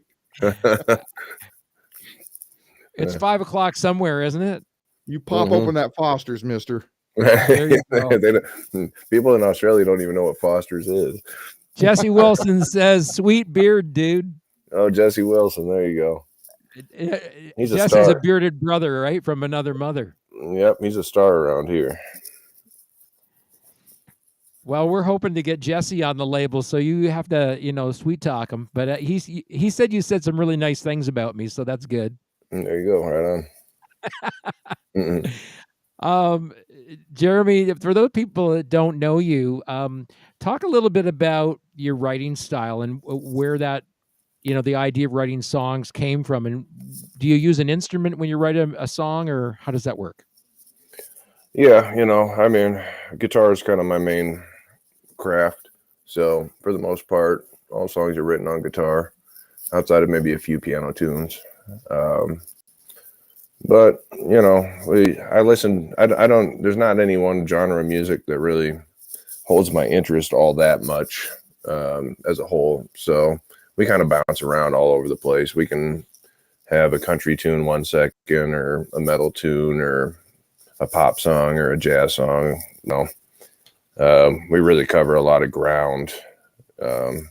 It's 5 o'clock somewhere, isn't it? You pop open that Foster's, mister. There you go. People in Australia don't even know what Foster's is. Jesse Wilson says, sweet beard, dude. Oh, Jesse Wilson. There you go. He's a Jesse's star. a bearded brother, right? From another mother. Yep, he's a star around here. Well, we're hoping to get Jesse on the label, so you have to, sweet talk him. But he said you said some really nice things about me, so that's good. There you go. Right on. Jeremy, for those people that don't know you, talk a little bit about your writing style and where that, the idea of writing songs came from. And do you use an instrument when you write a song, or how does that work? Yeah, I mean, guitar is kind of my main craft. So for the most part, all songs are written on guitar, outside of maybe a few piano tunes. But I listen. I don't. There's not any one genre of music that really holds my interest all that much as a whole. So we kind of bounce around all over the place. We can have a country tune 1 second, or a metal tune, or a pop song, or a jazz song. We really cover a lot of ground. It's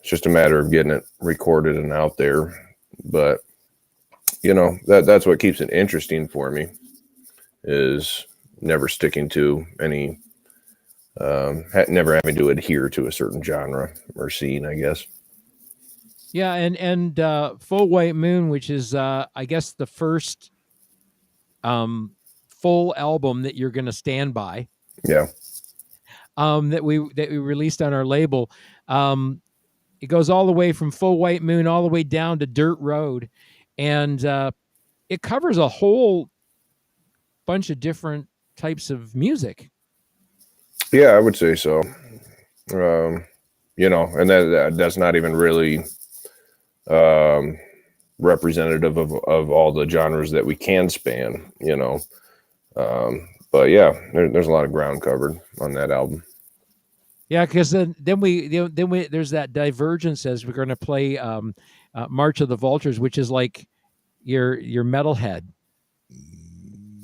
just a matter of getting it recorded and out there. But that's what keeps it interesting for me, is never sticking to any, never having to adhere to a certain genre or scene, I guess. Yeah, and Full White Moon, which is I guess the first full album that you're going to stand by. Yeah. That we released on our label. It goes all the way from Full White Moon all the way down to Dirt Road, and it covers a whole bunch of different types of music. Yeah, I would say so. And that's not even really representative of all the genres that we can span, but yeah, there's a lot of ground covered on that album. Yeah, because then we there's that divergence as we're going to play March of the Vultures, which is like your metalhead.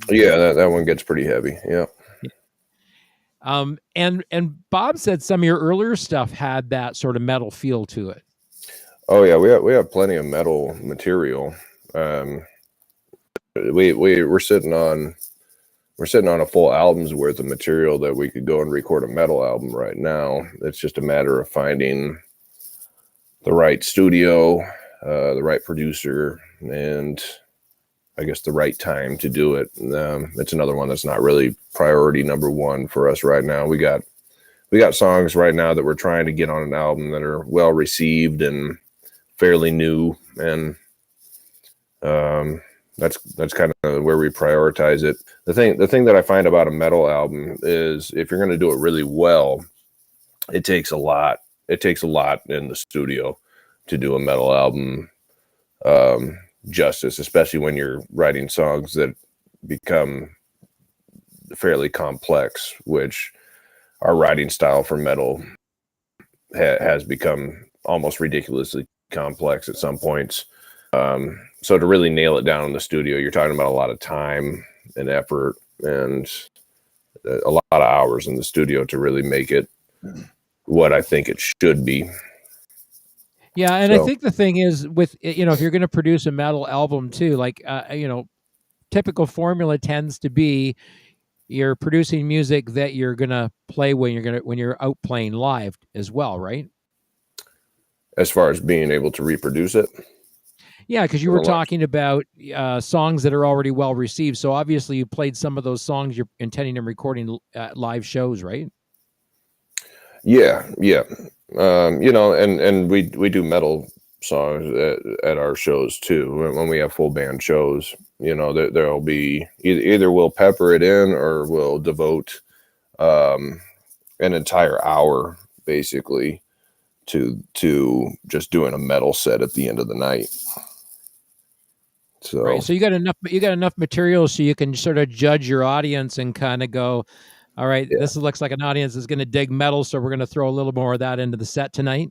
Yeah, that one gets pretty heavy. Yeah. And Bob said some of your earlier stuff had that sort of metal feel to it. Oh yeah, we have plenty of metal material. We're sitting on a full album's worth of material that we could go and record a metal album right now. It's just a matter of finding the right studio, the right producer, and I guess the right time to do it. It's another one that's not really priority number one for us right now. We got songs right now that we're trying to get on an album that are well received and fairly new, and that's kind of where we prioritize it. The thing that I find about a metal album is if you're going to do it really well, it takes a lot. It takes a lot in the studio to do a metal album justice, especially when you're writing songs that become fairly complex, which our writing style for metal has become almost ridiculously complex at some points. So to really nail it down in the studio, you're talking about a lot of time, and effort and a lot of hours in the studio to really make it what I think it should be. Yeah, and I think the thing is with if you're going to produce a metal album too, like typical formula tends to be you're producing music that you're going to play when you're out playing live as well, right? As far as being able to reproduce it. Yeah, because you were talking about songs that are already well received. So obviously you played some of those songs you're intending on recording at live shows, right? Yeah. And we do metal songs at our shows too. When we have full band shows, there'll be either we'll pepper it in or we'll devote an entire hour basically to just doing a metal set at the end of the night. So, right. So you got enough material so you can sort of judge your audience and kind of go, all right, this looks like an audience is going to dig metal, so we're going to throw a little more of that into the set tonight.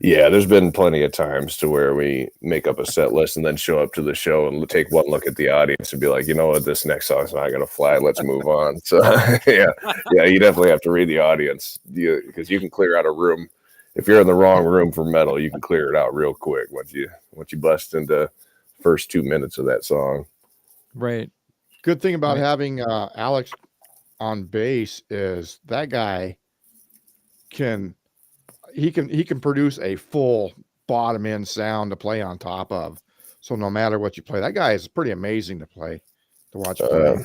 Yeah, there's been plenty of times to where we make up a set list and then show up to the show and take one look at the audience and be like, you know what, this next song's not going to fly. Let's move on. So yeah, you definitely have to read the audience because you can clear out a room. If you're in the wrong room for metal, you can clear it out real quick once you bust into first 2 minutes of that song. Right. Good thing about having Alex on bass is that guy can produce a full bottom end sound to play on top of. So no matter what you play, that guy is pretty amazing to watch play.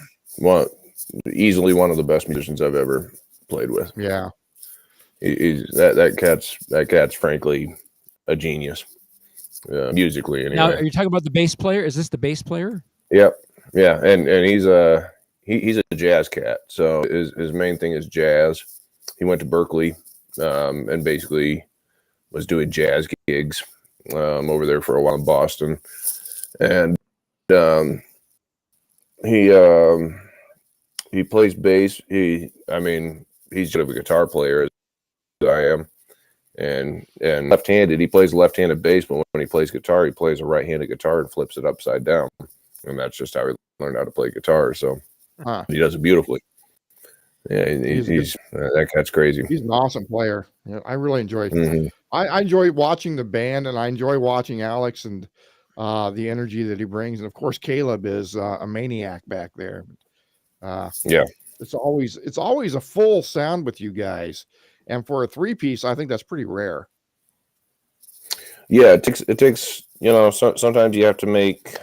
Easily one of the best musicians I've ever played with. Yeah. That cat's frankly a genius. Musically anyway. Now, are you talking about the bass player? Is this the bass player? Yep. Yeah. And he's a jazz cat. So his main thing is jazz. He went to Berkeley and basically was doing jazz gigs over there for a while in Boston. And he plays bass. He's sort of a guitar player as I am. And left-handed, he plays left-handed bass, but when he plays guitar, he plays a right-handed guitar and flips it upside down. And that's just how he learned how to play guitar. So he does it beautifully. Yeah, he's that cat's crazy. He's an awesome player. Yeah, I really enjoy. I enjoy watching the band, and I enjoy watching Alex and the energy that he brings. And of course, Caleb is a maniac back there. It's always a full sound with you guys. And for a 3-piece, I think that's pretty rare. Yeah, it takes sometimes you have to make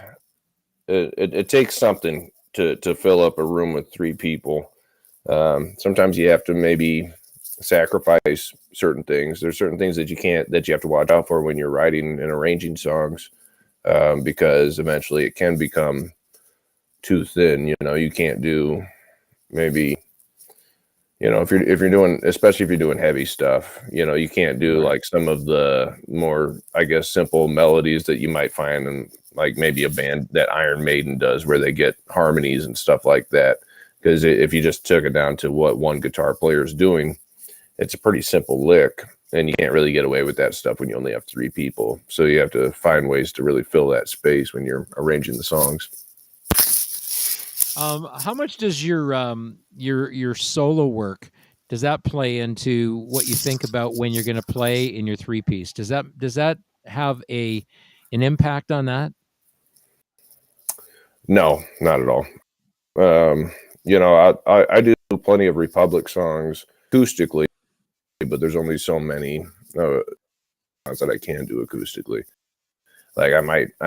it takes something to fill up a room with 3 people. Sometimes you have to maybe sacrifice certain things. There's certain things that you have to watch out for when you're writing and arranging songs, because eventually it can become too thin. You can't do maybe. If you're doing, especially if you're doing heavy stuff, you can't do like some of the more, I guess, simple melodies that you might find in like maybe a band that Iron Maiden does, where they get harmonies and stuff like that. Because if you just took it down to what one guitar player is doing, it's a pretty simple lick, and you can't really get away with that stuff when you only have 3 people. So you have to find ways to really fill that space when you're arranging the songs. How much does your solo work, does that play into what you think about when you're going to play in your 3-piece? Does that have an impact on that? No, not at all. I do plenty of Republic songs acoustically, but there's only so many songs that I can do acoustically. Like I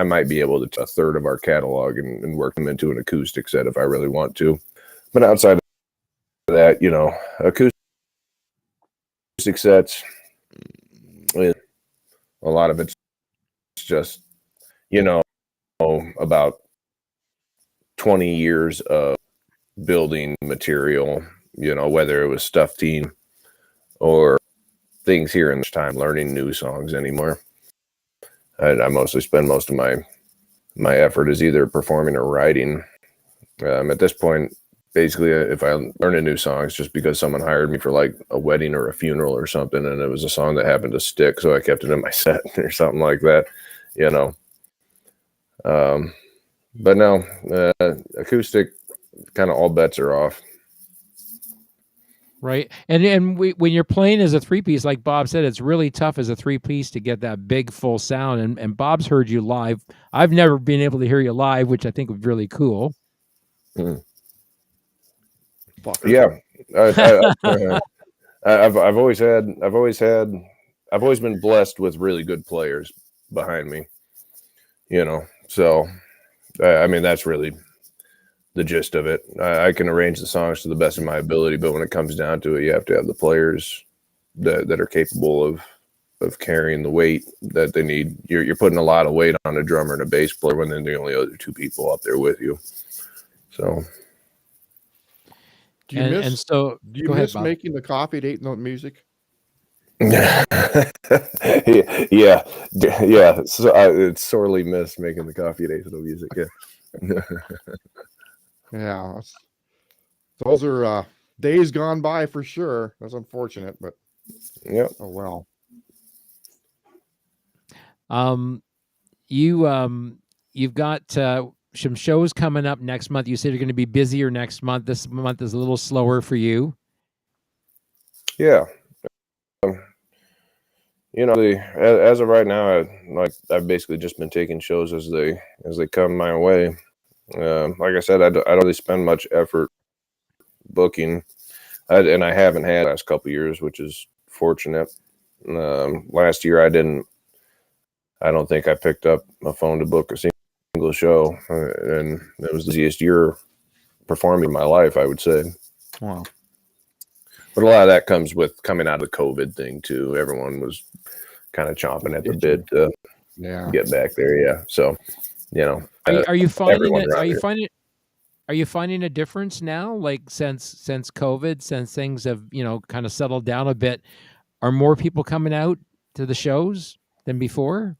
might be able to take a third of our catalog and work them into an acoustic set if I really want to. But outside of that, acoustic sets, a lot of it's just, about 20 years of building material, whether it was stuff team or things here in this time learning new songs anymore. I mostly spend most of my effort is either performing or writing. At this point, basically, if I learn a new song, it's just because someone hired me for like a wedding or a funeral or something, and it was a song that happened to stick, so I kept it in my set or something like that, But no, acoustic kind of all bets are off. Right. And when you're playing as a three-piece, like Bob said, it's really tough as a three-piece to get that big full sound. And Bob's heard you live. I've never been able to hear you live, which I think would be really cool. Mm. Yeah. I've always been blessed with really good players behind me, you know. So I mean, that's really the gist of it. I can arrange the songs to the best of my ability, but when it comes down to it, you have to have the players that are capable of carrying the weight that they need. You're putting a lot of weight on a drummer and a bass player when they're the only other two people up there with you. So Do you miss go ahead, Bob. making the coffee at 8 Note Music? yeah. So it's sorely missed making the coffee at 8 Note Music. Yeah. Yeah, those are days gone by for sure. That's unfortunate, but yeah. Oh well. You've got some shows coming up next month. You said you're going to be busier next month. This month is a little slower for you. Yeah. You know, as of right now, I've basically just been taking shows as they come my way. Like I said, I don't really spend much effort booking, and I haven't had the last couple of years, which is fortunate. Last year, I don't think I picked up a phone to book a single show, and it was the easiest year performing in my life, I would say. Wow. But a lot of that comes with coming out of the COVID thing too. Everyone was kind of chomping at the bit to get back there. Yeah. So, you know, are you finding it? Are you finding a difference now? Like since COVID, since things have, kind of settled down a bit, are more people coming out to the shows than before?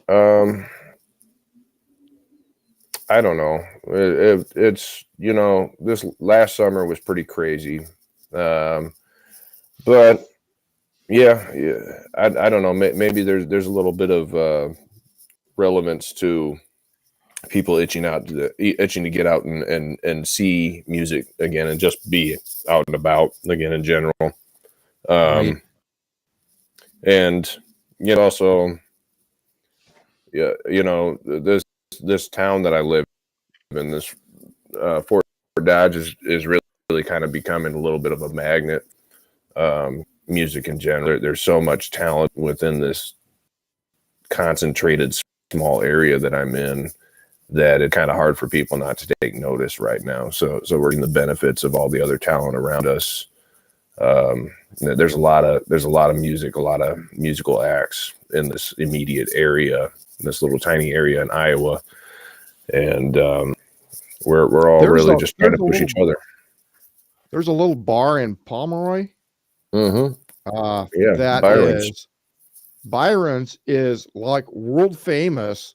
I don't know. It's this last summer was pretty crazy. But yeah, I don't know. Maybe there's a little bit of relevance to people itching to get out and see music again and just be out and about again in general. Right. And also, this town that I live in, this Fort Dodge is really kind of becoming a little bit of a magnet. Music in general, there's so much talent within this concentrated small area that I'm in that it's kind of hard for people not to take notice right now. So we're getting the benefits of all the other talent around us. There's a lot of music, a lot of musical acts in this immediate area, this little tiny area in Iowa, and we're all really just trying to push each other. There's a little bar in Pomeroy. Mm-hmm. That Byron's is like world famous,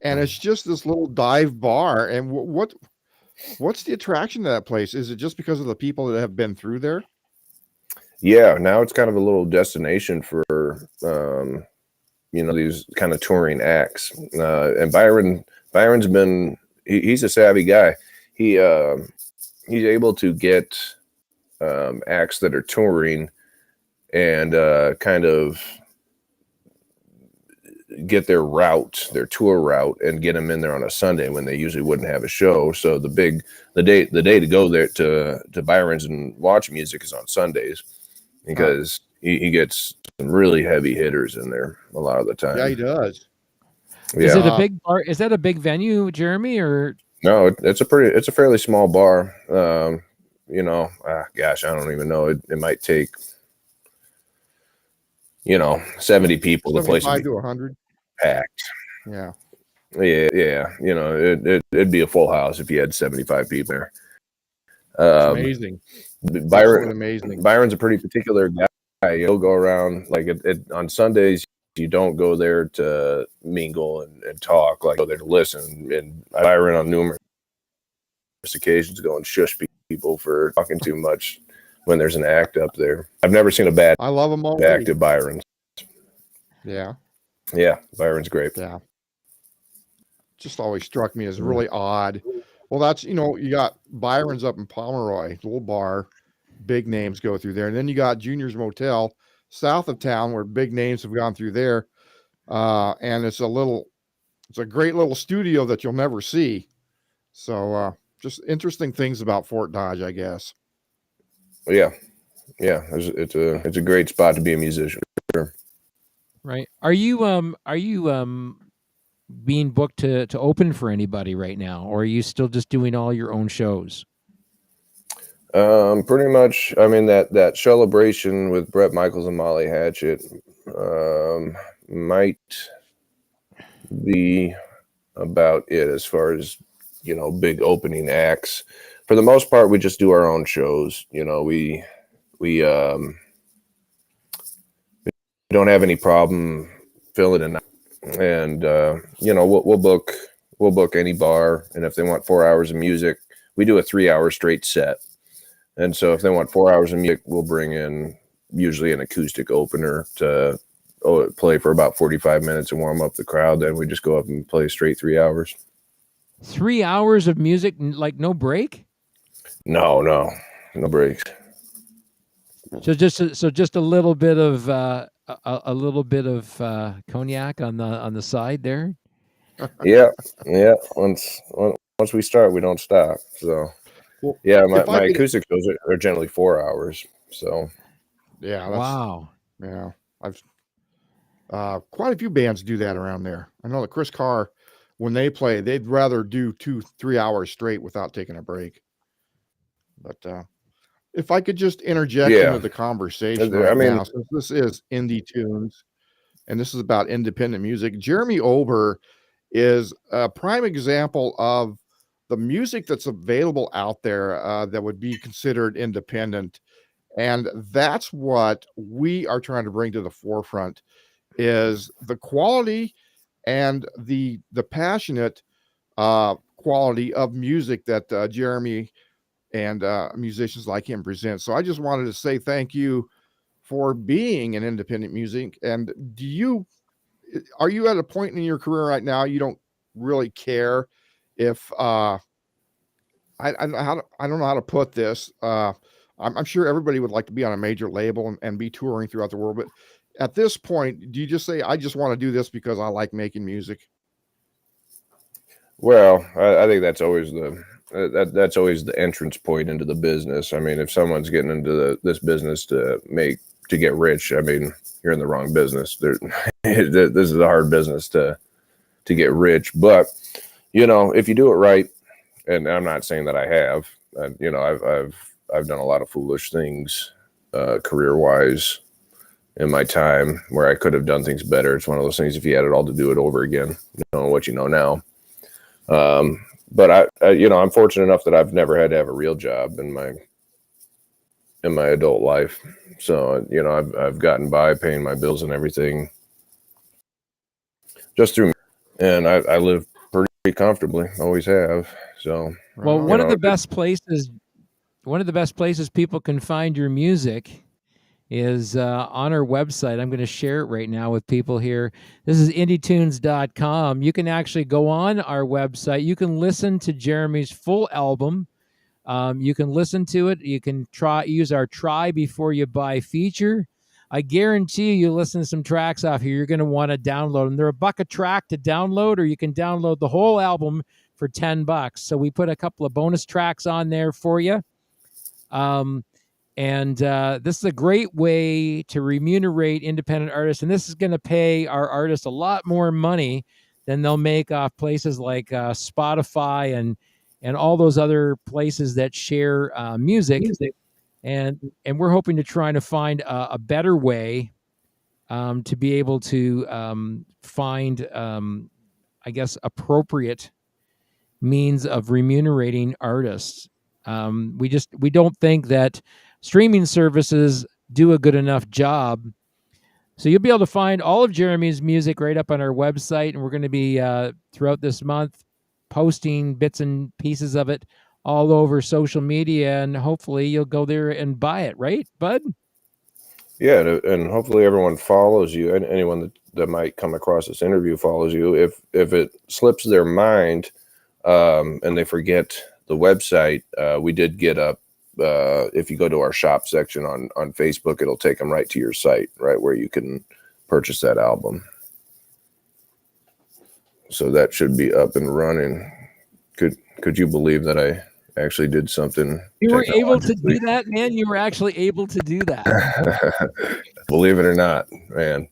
and it's just this little dive bar. And what's the attraction to that place? Is it just because of the people that have been through there? Yeah, now it's kind of a little destination for these kind of touring acts. And Byron's been he's a savvy guy. He's able to get acts that are touring and kind of get their tour route, and get them in there on a Sunday when they usually wouldn't have a show. So the day to go there to Byron's and watch music is on Sundays, because he gets some really heavy hitters in there a lot of the time. Yeah, he does. Yeah. Is it a big bar? Is that a big venue, Jeremy? Or no? It's a fairly small bar. Gosh, I don't even know. It might take 70 people. The place 75 to 100 packed. Yeah. It'd be a full house if you had 75 people there. Amazing. Byron's a pretty particular guy. He'll go around like on Sundays. You don't go there to mingle and talk. Like, go there to listen. And Byron on numerous occasions go and shush people for talking too much when there's an act up there. I've never seen a bad I love them all act at Byron's. Yeah, Byron's great. Yeah, just always struck me as really odd. Well, that's, you got Byron's up in Pomeroy, little bar, big names go through there. And then you got Junior's Motel south of town where big names have gone through there. And it's a great little studio that you'll never see. So, just interesting things about Fort Dodge, I guess. Yeah. It's a great spot to be a musician. Sure. Right. Are you being booked to open for anybody right now, or are you still just doing all your own shows? Pretty much. I mean, that celebration with Bret Michaels and Molly Hatchet might be about it as far as, big opening acts. For the most part, we just do our own shows. We don't have any problem filling it in, and we'll book any bar, and if they want 4 hours of music, we do a 3-hour straight set. And so if they want 4 hours of music, we'll bring in usually an acoustic opener to play for about 45 minutes and warm up the crowd. Then we just go up and play straight 3 hours. 3 hours of music, like no break? No breaks. So just a little bit of cognac on the side there. Yeah. Once we start, we don't stop. So Well, yeah, my acoustic shows are generally 4 hours. So yeah, wow. Yeah, I've quite a few bands do that around there. I know that Chris Carr, when they play, they'd rather do 2-3 hours straight without taking a break. But if I could just interject into the conversation now, since this is Indie Tunes and this is about independent music, Jeremy Ober is a prime example of the music that's available out there that would be considered independent. And that's what we are trying to bring to the forefront, is the quality and the passionate quality of music that Jeremy and musicians like him present. So I just wanted to say thank you for being an independent music. And are you at a point in your career right now you don't really care if I don't know how to put this. I'm sure everybody would like to be on a major label and be touring throughout the world, but at this point, do you just say, I just want to do this because I like making music? Well, I think that's always that's always the entrance point into the business. I mean, if someone's getting into this business to get rich, I mean, you're in the wrong business. This is a hard business to get rich. But if you do it right, and I'm not saying that I have, I've done a lot of foolish things career wise in my time where I could have done things better. It's one of those things, if you had it all to do it over again, what you know now. But I'm fortunate enough that I've never had to have a real job in my adult life. So, I've gotten by paying my bills and everything just through, and I live pretty comfortably, always have. So, well, one of the best places people can find your music is on our website. I'm going to share it right now with people here. This is indietunes.com. You can actually go on our website. You can listen to Jeremy's full album. You can listen to it. You can use our try before you buy feature. I guarantee you listen to some tracks off here, you're going to want to download them. They're $1 a track to download, or you can download the whole album for $10. So we put a couple of bonus tracks on there for you. And this is a great way to remunerate independent artists. And this is going to pay our artists a lot more money than they'll make off places like Spotify and all those other places that share music. And we're hoping to try to find a better way to be able to find, I guess, appropriate means of remunerating artists. We don't think that streaming services do a good enough job. So you'll be able to find all of Jeremy's music right up on our website, and we're going to be throughout this month posting bits and pieces of it all over social media, and hopefully you'll go there and buy it, right, bud? Yeah, and hopefully everyone follows you, and anyone that might come across this interview follows you. If it slips their mind and they forget website, we did get up. If you go to our shop section on Facebook, it'll take them right to your site, right where you can purchase that album. So that should be up and running. Could you believe that I actually did something? You were able to do that, man. You were actually able to do that. Believe it or not, man.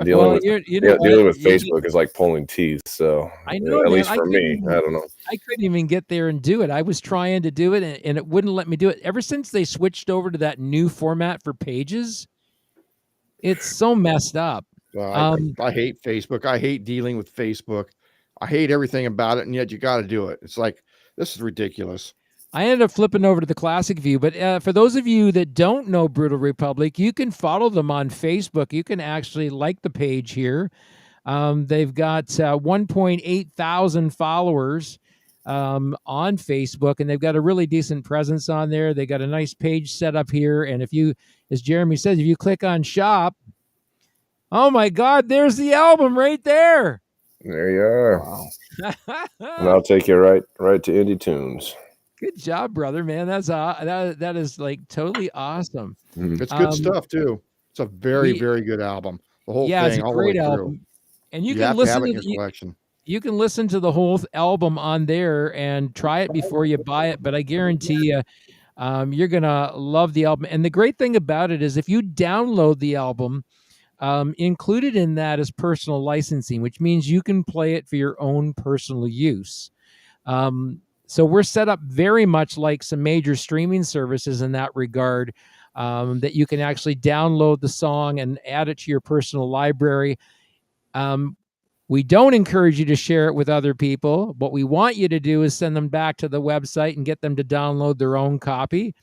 Dealing with Facebook is like pulling teeth. So I know, at man, least for me, I don't know. I couldn't even get there and do it. I was trying to do it, and it wouldn't let me do it. Ever since they switched over to that new format for pages, it's so messed up. I hate Facebook. I hate dealing with Facebook. I hate everything about it, and yet you got to do it. It's like, this is ridiculous. I ended up flipping over to the classic view, but for those of you that don't know Brutal Republic, you can follow them on Facebook. You can actually like the page here. They've got 1.8 thousand followers on Facebook, and they've got a really decent presence on there. They got a nice page set up here, and if you, as Jeremy says, if you click on shop, oh my God, there's the album right there. There you are. Wow. And I'll take you right to Indie Tunes. Good job, brother, man. That's that is like totally awesome. It's good stuff too. It's a very good album. The whole thing, it's a all great the way album. through. And you have can to listen have it to in your collection. You can listen to the whole album on there and try it before you buy it. But I guarantee you, you're gonna love the album. And the great thing about it is, if you download the album, included in that is personal licensing, which means you can play it for your own personal use. So we're set up very much like some major streaming services in that regard, that you can actually download the song and add it to your personal library. We don't encourage you to share it with other people. What we want you to do is send them back to the website and get them to download their own copy.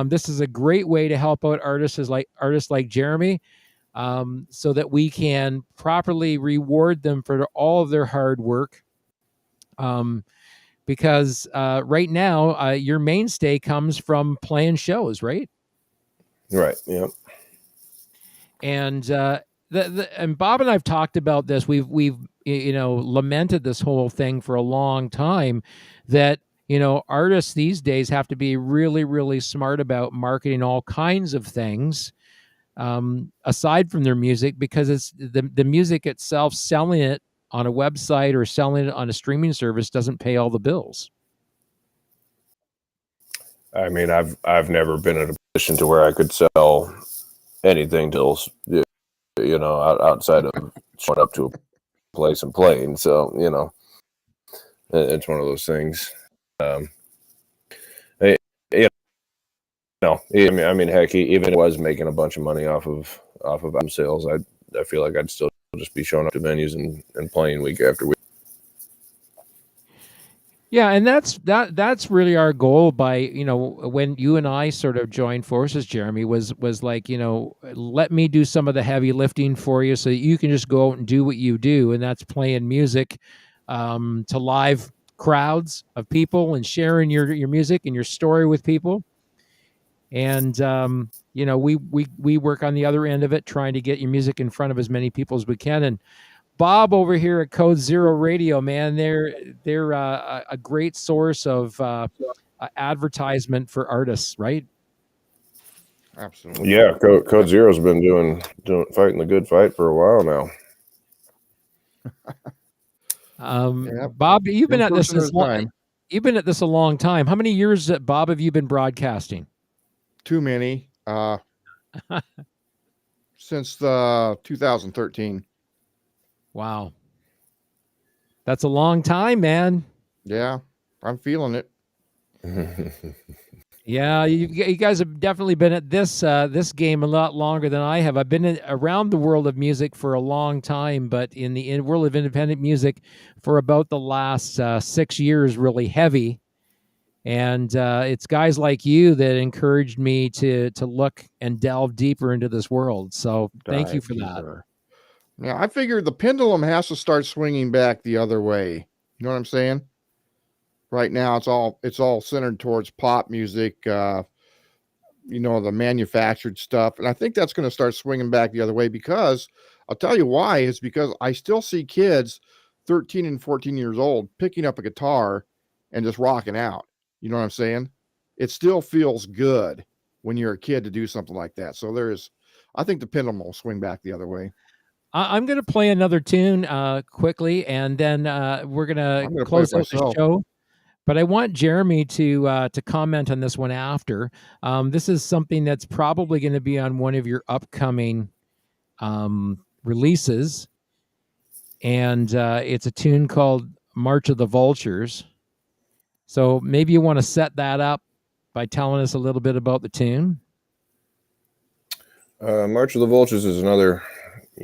This is a great way to help out artists like Jeremy, so that we can properly reward them for all of their hard work. Because right now, your mainstay comes from playing shows, right? Right. Yep. And and Bob and I've talked about this. We've lamented this whole thing for a long time, that artists these days have to be really, really smart about marketing all kinds of things aside from their music, because it's the music itself, selling it on a website or selling it on a streaming service doesn't pay all the bills. I mean, I've never been in a position to where I could sell anything till outside of showing up to a place and playing. So it's one of those things. I mean, heck, even if I was making a bunch of money off of album sales, I feel like I'd still just be showing up to venues and playing week after week. Yeah, and that's really our goal by, when you and I sort of joined forces, Jeremy, was like, let me do some of the heavy lifting for you so that you can just go out and do what you do, and that's playing music to live crowds of people and sharing your music and your story with people. And we work on the other end of it, trying to get your music in front of as many people as we can. And Bob over here at Code Zero Radio, man, they're a great source of advertisement for artists, right? Absolutely. Yeah, Code Zero's been fighting the good fight for a while now. Bob, you've been at this a long time. How many years, Bob, have you been broadcasting? Too many. Since 2013. Wow. That's a long time, man. Yeah, I'm feeling it. Yeah, you guys have definitely been at this game a lot longer than I have. I've been around the world of music for a long time, but in the world of independent music for about the last 6 years, really heavy. And it's guys like you that encouraged me to look and delve deeper into this world. So thank you for that. Yeah, I figured the pendulum has to start swinging back the other way. You know what I'm saying? Right now, it's all centered towards pop music, the manufactured stuff, and I think that's going to start swinging back the other way, because I'll tell you why. Is because I still see kids 13 and 14 years old picking up a guitar and just rocking out. You know what I'm saying? It still feels good when you're a kid to do something like that. So I think the pendulum will swing back the other way. I'm going to play another tune quickly, and then we're going I'm to going to play it close out the myself. show. But I want Jeremy to comment on this one after. This is something that's probably going to be on one of your upcoming releases, and it's a tune called March of the Vultures. So maybe you want to set that up by telling us a little bit about the tune. March of the Vultures is another,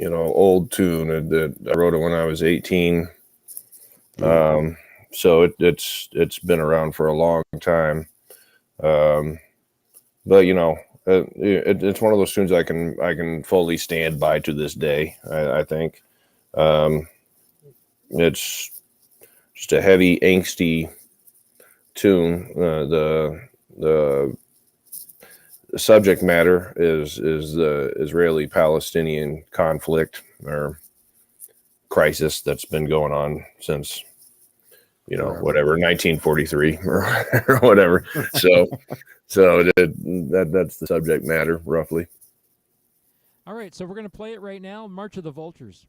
old tune that I wrote it when I was 18. So it's been around for a long time. But it's one of those tunes I can fully stand by to this day. I think it's just a heavy, angsty tune. The subject matter is the Israeli-Palestinian conflict or crisis that's been going on since whatever 1943 or whatever. So that's the subject matter roughly. All right, so we're going to play it right now. March of the Vultures.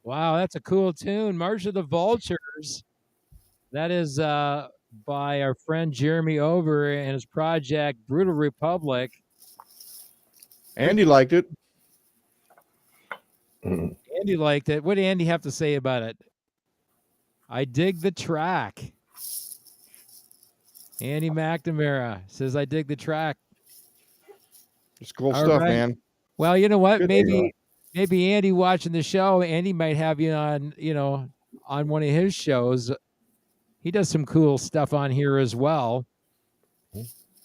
Wow, that's a cool tune. March of the Vultures. That is by our friend Jeremy Ober and his project Brutal Republic. Andy liked it. Mhm. Andy liked it. What did Andy have to say about it? I dig the track. Andy McNamara says, I dig the track. It's cool All stuff, right. man. Well, you know what? Good. Maybe Andy watching the show, Andy might have you on, on one of his shows. He does some cool stuff on here as well.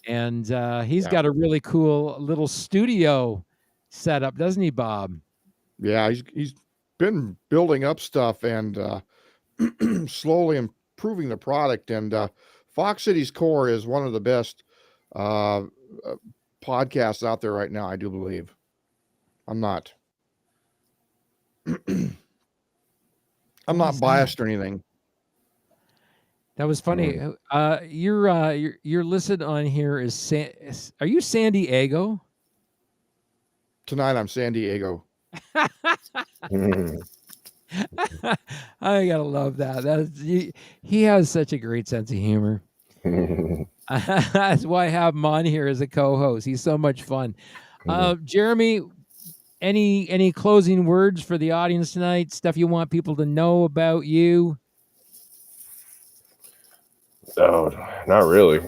And he's got a really cool little studio setup, doesn't he, Bob? Yeah, he's been building up stuff and slowly improving the product. And Fox Cities Core is one of the best podcasts out there right now, I do believe. I'm not biased or anything. That was funny. You're listed on here as are you San Diego? Tonight I'm San Diego. Mhm. I gotta love that. He has such a great sense of humor. That's why I have him on here as a co-host. He's so much fun. Jeremy, any closing words for the audience tonight? Stuff you want people to know about you? Oh, not really.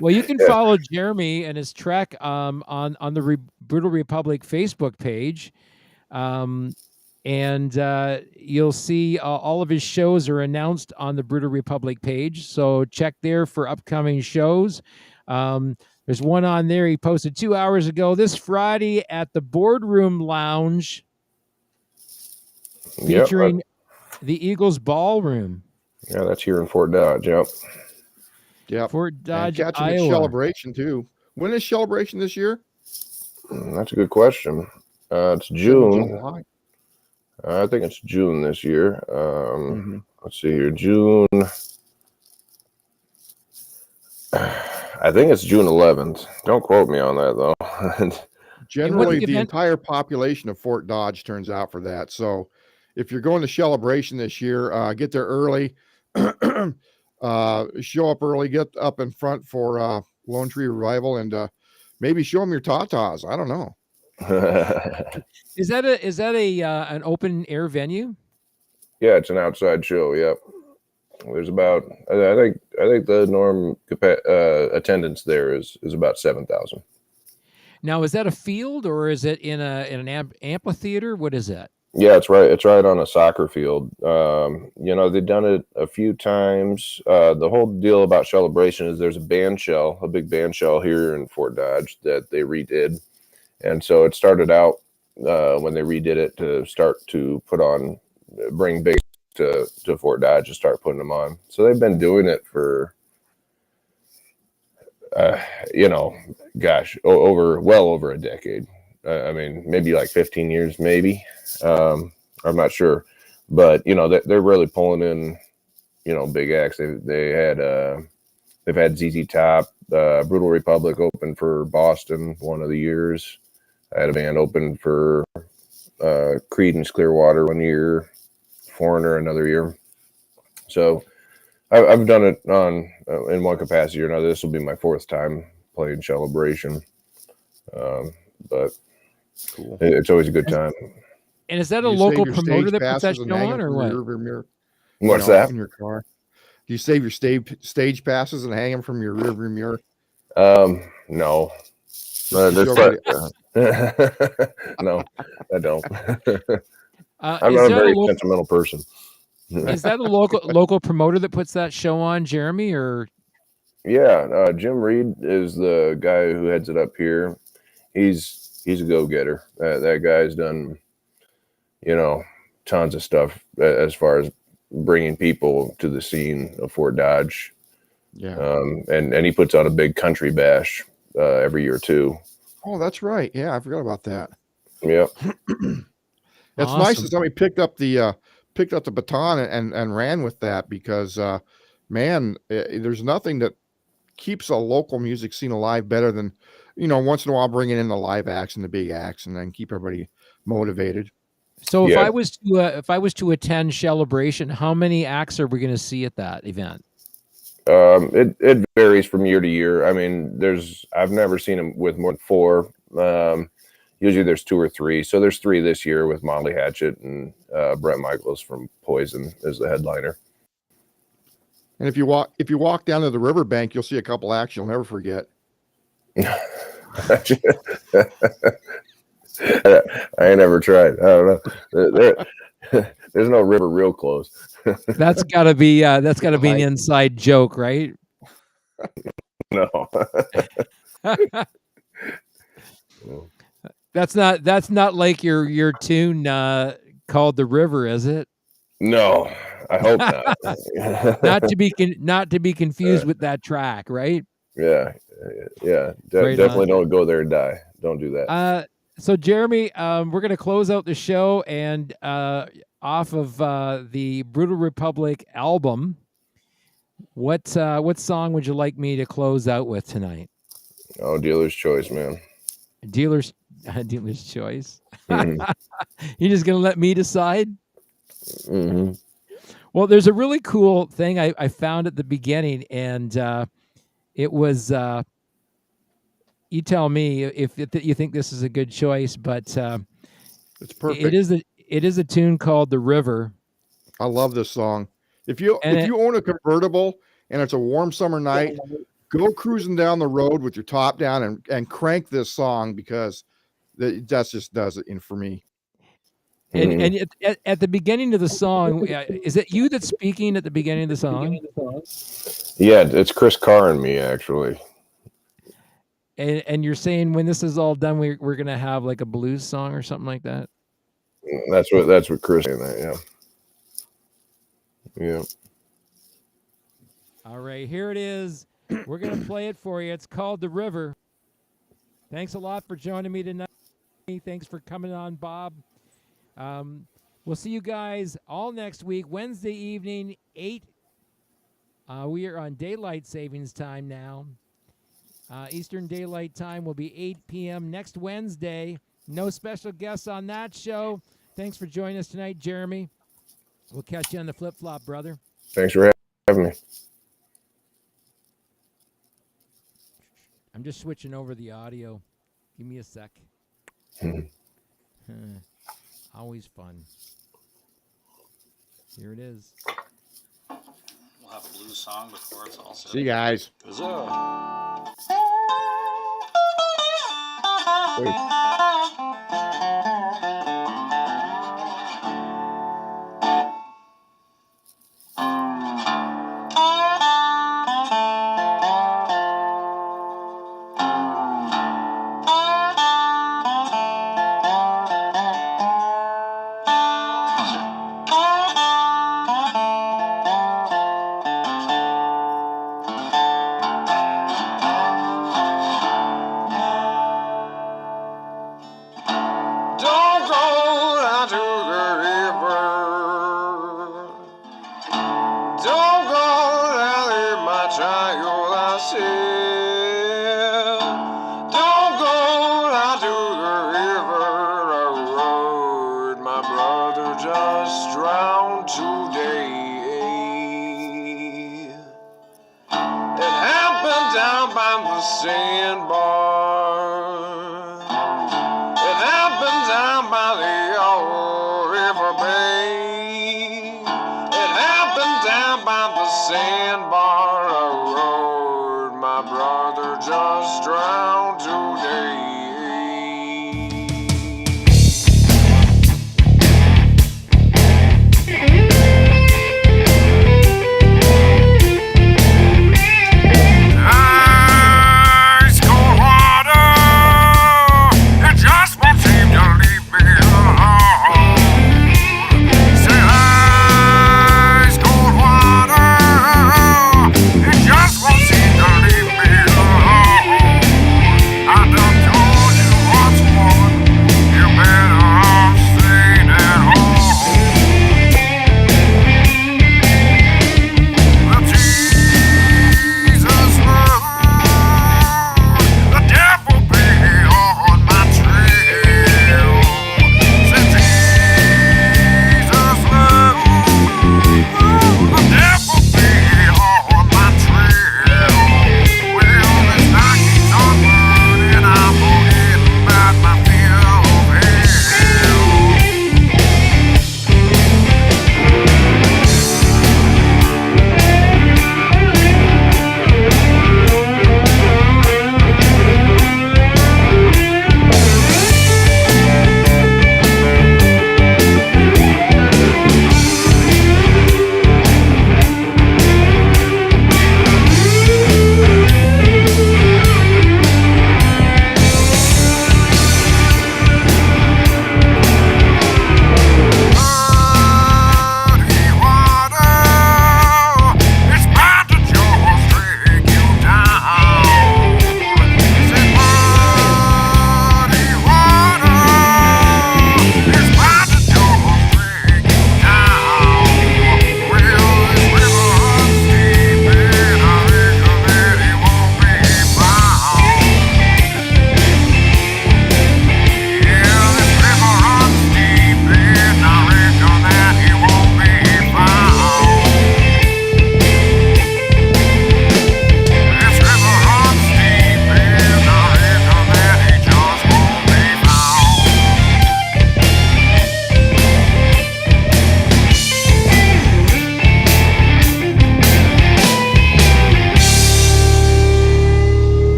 Well, you can follow Jeremy and his trek on the Brutal Republic Facebook page. And you'll see all of his shows are announced on the Brutal Republic page. So check there for upcoming shows. There's one on there he posted 2 hours ago this Friday at the Boardroom Lounge featuring the Eagles Ballroom. Yeah, that's here in Fort Dodge. Yep. Fort Dodge, and catching Iowa. its celebration too. When is celebration this year? That's a good question. It's June. I think it's June this year. Let's see here. June. I think it's June 11th. Don't quote me on that, though. Generally, the entire population of Fort Dodge turns out for that. So if you're going to celebration this year, get there early. Show up early, get up in front for Lone Tree Revival, and maybe show them your tatas. I don't know. Is that an open air venue? Yeah, it's an outside show. Yep. There's about I think the norm attendance there is about 7,000. Now, is that a field or is it in an amphitheater? What is that? Yeah, it's right. It's right on a soccer field. They've done it a few times. The whole deal about celebration is there's a big band shell here in Fort Dodge that they redid. And so it started out when they redid it to start to bring big to Fort Dodge to start putting them on. So they've been doing it for, well over a decade. I mean, maybe like 15 years, maybe. I'm not sure, but they're really pulling in, big acts. They've had ZZ Top, Brutal Republic open for Boston one of the years. I had a band open for Creedence Clearwater one year, Foreigner another year. So I've done it in one capacity or another. This will be my fourth time playing Celebration, but cool. It's always a good time. And is that a local promoter that puts that show on, or what? What's that? In your car? Do you save your stage passes and hang them from your rearview mirror? No. No, I don't. I'm not a very sentimental person. Is that a local promoter that puts that show on, Jeremy? Or yeah, Jim Reed is the guy who heads it up here. He's a go-getter. That guy's done, tons of stuff as far as bringing people to the scene of Fort Dodge. Yeah, and he puts on a big country bash every year too. Oh, that's right. Yeah, I forgot about that. Yeah, it's awesome. Nice that somebody picked up the baton and ran with that because, man, there's nothing that keeps a local music scene alive better than, once in a while bringing in the live acts and the big acts and then keep everybody motivated. So Yeah. if I was to attend Celebration, how many acts are we going to see at that event? It varies from year to year. I mean, I've never seen them with more than 4. Usually there's 2 or 3. So there's 3 this year with Molly Hatchet and Brett Michaels from Poison as the headliner. And if you walk down to the riverbank, you'll see a couple acts you'll never forget. I ain't never tried. I don't know. There's no river real close. That's got to be an inside joke, right? No. That's not like your tune called The River, is it? No, I hope not. not to be confused with that track, right? Yeah. Right Definitely on. don't go there and die. Don't do that. So Jeremy, we're going to close out the show and off of the Brutal Republic album. What song would you like me to close out with tonight? Oh, Dealer's Choice, man. Dealer's Choice. Mm-hmm. You're just gonna let me decide? Mm-hmm. Well, there's a really cool thing I found at the beginning, and it was. You tell me if you think this is a good choice, but It's perfect. It is a tune called "The River." I love this song. If you own a convertible and it's a warm summer night, go cruising down the road with your top down and crank this song, because that just does it in for me. And at the beginning of the song, is it you that's speaking at the beginning of the song? Yeah, it's Chris Carr and me, actually. And you're saying when this is all done, we're gonna have like a blues song or something like that? That's what Chris saying that, yeah. All right, here it is. We're gonna play it for you. It's called "The River." Thanks a lot for joining me tonight. Thanks for coming on, Bob. We'll see you guys all next week, Wednesday evening, 8. We are on daylight savings time now. Eastern Daylight Time will be 8 p.m. next Wednesday. No special guests on that show. Thanks for joining us tonight, Jeremy. We'll catch you on the flip-flop, brother. Thanks for having me. I'm just switching over the audio. Give me a sec. Always fun. Here it is. We'll have a blues song before it's all set. See you guys. Don't go down to the river. Don't go down there, my child, I said. Don't go down to the river road. My brother just drowned today. It happened down by the sandbar. It happened down by the old river bank. It happened down by the sandbar.